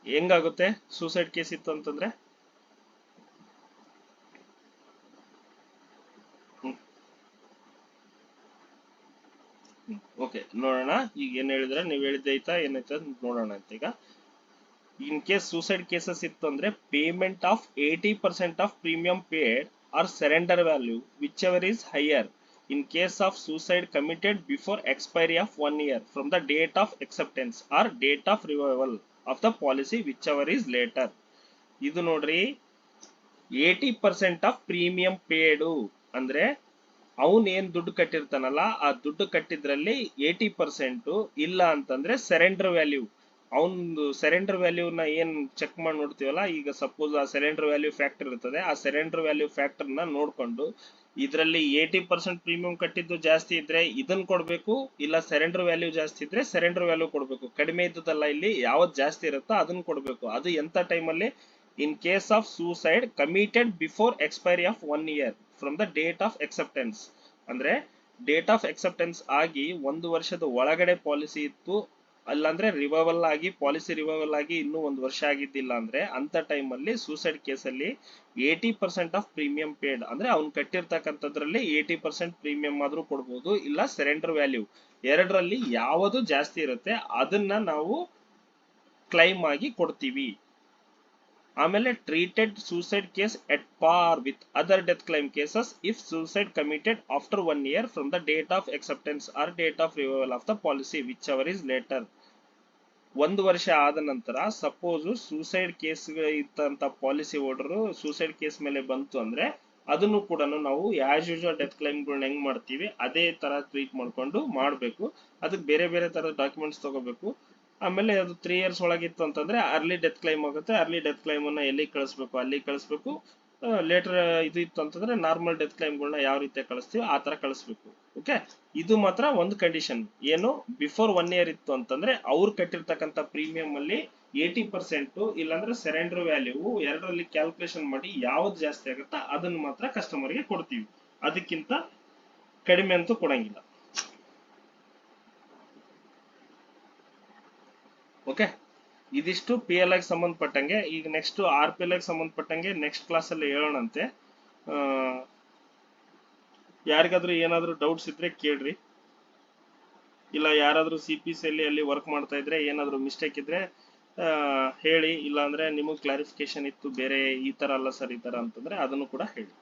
ಹೆಂಗಾಗುತ್ತೆ ಸೂಸೈಡ್ ಕೇಸ್ ಇತ್ತು ಅಂತಂದ್ರೆ? ಓಕೆ, ನೋಡೋಣ. ಈಗ ಏನ್ ಹೇಳಿದ್ರೆ ನೀವ್ ಹೇಳಿದ್ದೈತಾ ಏನೈತ ನೋಡೋಣ ಅಂತ. ಈಗ ಇನ್ ಕೇಸ್ ಸೂಸೈಡ್ ಕೇಸಸ್ ಇತ್ತು ಅಂದ್ರೆ payment of 80% of premium paid or surrender value whichever is higher in case of suicide committed before expiry of 1 year from the date of acceptance or date of revival of the policy whichever is later. ಇದು ನೋಡ್ರಿ, 80% of premium ಪೇಡು ಅಂದ್ರೆ ಅವನ್ ಏನ್ ದುಡ್ಡು ಕಟ್ಟಿರ್ತಾನಲ್ಲ ಆ ದುಡ್ಡು ಕಟ್ಟಿದ್ರಲ್ಲಿ 80% ಇಲ್ಲ ಅಂತಂದ್ರೆ ಸರೆಂಡರ್ ವ್ಯಾಲ್ಯೂ. ಅವನು ಸರೆಂಡರ್ ವ್ಯಾಲ್ಯೂನ ಏನ್ ಚೆಕ್ ಮಾಡಿ ನೋಡ್ತೀವಲ್ಲ, ಈಗ ಸಪೋಸ್ ಆ ಸರೆಂಡರ್ ವ್ಯಾಲ್ಯೂ ಫ್ಯಾಕ್ಟರ್ ಇರ್ತದೆ, ಆ ಸರೆಂಡರ್ ವ್ಯಾಲ್ಯೂ ಫ್ಯಾಕ್ಟರ್ ನ ನೋಡ್ಕೊಂಡು ಇದರಲ್ಲಿ 80% ಪ್ರೀಮಿಯಂ ಕಟ್ಟಿದ್ದು ಜಾಸ್ತಿ ಇದ್ರೆ ಇದನ್ನ ಕೊಡ್ಬೇಕು, ಇಲ್ಲ ಸರೆಂಡರ್ ವ್ಯಾಲ್ಯೂ ಜಾಸ್ತಿ ಇದ್ರೆ ಸರೆಂಡರ್ ವ್ಯಾಲ್ಯೂ ಕೊಡ್ಬೇಕು. ಕಡಿಮೆ ಇದ್ದದಲ್ಲ, ಇಲ್ಲಿ ಯಾವ್ದು ಜಾಸ್ತಿ ಇರುತ್ತೋ ಅದನ್ನ ಕೊಡ್ಬೇಕು. ಅದು ಎಂತ ಟೈಮಲ್ಲಿ, ಇನ್ case of suicide committed before expiry of 1 year from the date of acceptance. ಅಂದ್ರೆ ಡೇಟ್ ಆಫ್ ಅಕ್ಸೆಪ್ಟೆನ್ಸ್ ಆಗಿ 1 ವರ್ಷದ ಒಳಗಡೆ ಪಾಲಿಸಿ ಇತ್ತು, ಅಲ್ಲಾಂದ್ರೆ ರಿವೈವಲ್ ಆಗಿ ಪಾಲಿಸಿ ರಿವೈವಲ್ ಆಗಿ ಇನ್ನೂ 1 ವರ್ಷ ಆಗಿದ್ದಿಲ್ಲ ಅಂದ್ರೆ ಅಂತ ಟೈಮ್ ಅಲ್ಲಿ ಸೂಸೈಡ್ ಕೇಸ್ ಅಲ್ಲಿ 80% ಆಫ್ ಪ್ರೀಮಿಯಂ ಪೇಡ್ ಅಂದ್ರೆ ಅವ್ನು ಕಟ್ಟಿರ್ತಕ್ಕಂಥದ್ರಲ್ಲಿ 80% ಪ್ರೀಮಿಯಂ ಆದ್ರೂ ಕೊಡ್ಬೋದು, ಇಲ್ಲ ಸರೆಂಡರ್ ವ್ಯಾಲ್ಯೂ, ಎರಡರಲ್ಲಿ ಯಾವುದು ಜಾಸ್ತಿ ಇರುತ್ತೆ ಅದನ್ನ ನಾವು ಕ್ಲೈಮ್ ಆಗಿ ಕೊಡ್ತೀವಿ. ಆಮೇಲೆ treated suicide case at par with other death claim cases if suicide committed after 1 year from the date of acceptance or date of revival of the policy whichever is later. 1 ವರ್ಷ ಆದ ನಂತರ suppose suicide case ಇತ್ತಂತ policy holder suicide case ಮೇಲೆ ಬಂತು ಅಂದ್ರೆ ಅದನ್ನು ಕೂಡ ನಾವು ಆಸ್ ಯೂಶುವಲ್ ಡೆತ್ ಕ್ಲೈಮ್ಗಳನ್ನ ಹೆಂಗ್ ಮಾಡ್ತೀವಿ ಅದೇ ತರ ಟ್ರೀಟ್ ಮಾಡ್ಕೊಂಡು ಮಾಡ್ಬೇಕು. ಅದಕ್ಕೆ ಬೇರೆ ಬೇರೆ ತರದ ಡಾಕ್ಯುಮೆಂಟ್ಸ್ ತಗೋಬೇಕು. ಆಮೇಲೆ ಅದು 3 years ಒಳಗಿತ್ತು ಅಂತಂದ್ರೆ ಅರ್ಲಿ ಡೆತ್ ಕ್ಲೈಮ್ ಆಗುತ್ತೆ. ಅರ್ಲಿ ಡೆತ್ ಕ್ಲೈಮ್ ಅನ್ನ ಎಲ್ಲಿ ಕಳಿಸ್ಬೇಕು ಅಲ್ಲಿ ಕಳಿಸ್ಬೇಕು. ಲೇಟರ್ ಇದು ಇತ್ತು ಅಂತಂದ್ರೆ ನಾರ್ಮಲ್ ಡೆತ್ ಕ್ಲೈಮ್ಗಳನ್ನ ಯಾವ ರೀತಿ ಕಳಿಸ್ತೀವಿ ಆ ತರ ಕಳಿಸ್ಬೇಕು. ಓಕೆ. ಇದು ಮಾತ್ರ ಒಂದು ಕಂಡೀಷನ್ ಏನು, ಬಿಫೋರ್ 1 year ಇತ್ತು ಅಂತಂದ್ರೆ ಅವ್ರು ಕಟ್ಟಿರ್ತಕ್ಕಂಥ ಪ್ರೀಮಿಯಂ ಅಲ್ಲಿ 80% ಇಲ್ಲಾಂದ್ರೆ ಸರೆಂಡರ್ ವ್ಯಾಲ್ಯೂ ಎರಡರಲ್ಲಿ ಕ್ಯಾಲ್ಕುಲೇಷನ್ ಮಾಡಿ ಯಾವ್ದು ಜಾಸ್ತಿ ಆಗುತ್ತಾ ಅದನ್ನ ಮಾತ್ರ ಕಸ್ಟಮರ್ಗೆ ಕೊಡ್ತೀವಿ. ಅದಕ್ಕಿಂತ ಕಡಿಮೆ ಅಂತೂ ಕೊಡಂಗಿಲ್ಲ. ಓಕೆ. ಇದಿಷ್ಟು PLI ಸಂಬಂಧಪಟ್ಟಂಗೆ. ಈಗ ನೆಕ್ಸ್ಟ್ RPLI ಸಂಬಂಧಪಟ್ಟಂಗೆ ನೆಕ್ಸ್ಟ್ ಕ್ಲಾಸ್ ಅಲ್ಲಿ ಹೇಳೋಣಂತೆ. ಯಾರಿಗಾದ್ರೂ ಏನಾದ್ರೂ ಡೌಟ್ಸ್ ಇದ್ರೆ ಕೇಳ್ರಿ, ಇಲ್ಲ ಯಾರಾದ್ರೂ CPC ಅಲ್ಲಿ ವರ್ಕ್ ಮಾಡ್ತಾ ಇದ್ರೆ ಏನಾದ್ರೂ ಮಿಸ್ಟೇಕ್ ಇದ್ರೆ ಹೇಳಿ, ಇಲ್ಲ ಅಂದ್ರೆ ನಿಮಗ್ ಕ್ಲಾರಿಫಿಕೇಶನ್ ಇತ್ತು ಬೇರೆ ಈ ತರ ಅಲ್ಲ ಸರ್ ಈ ತರ ಅಂತಂದ್ರೆ ಅದನ್ನು ಕೂಡ ಹೇಳಿ.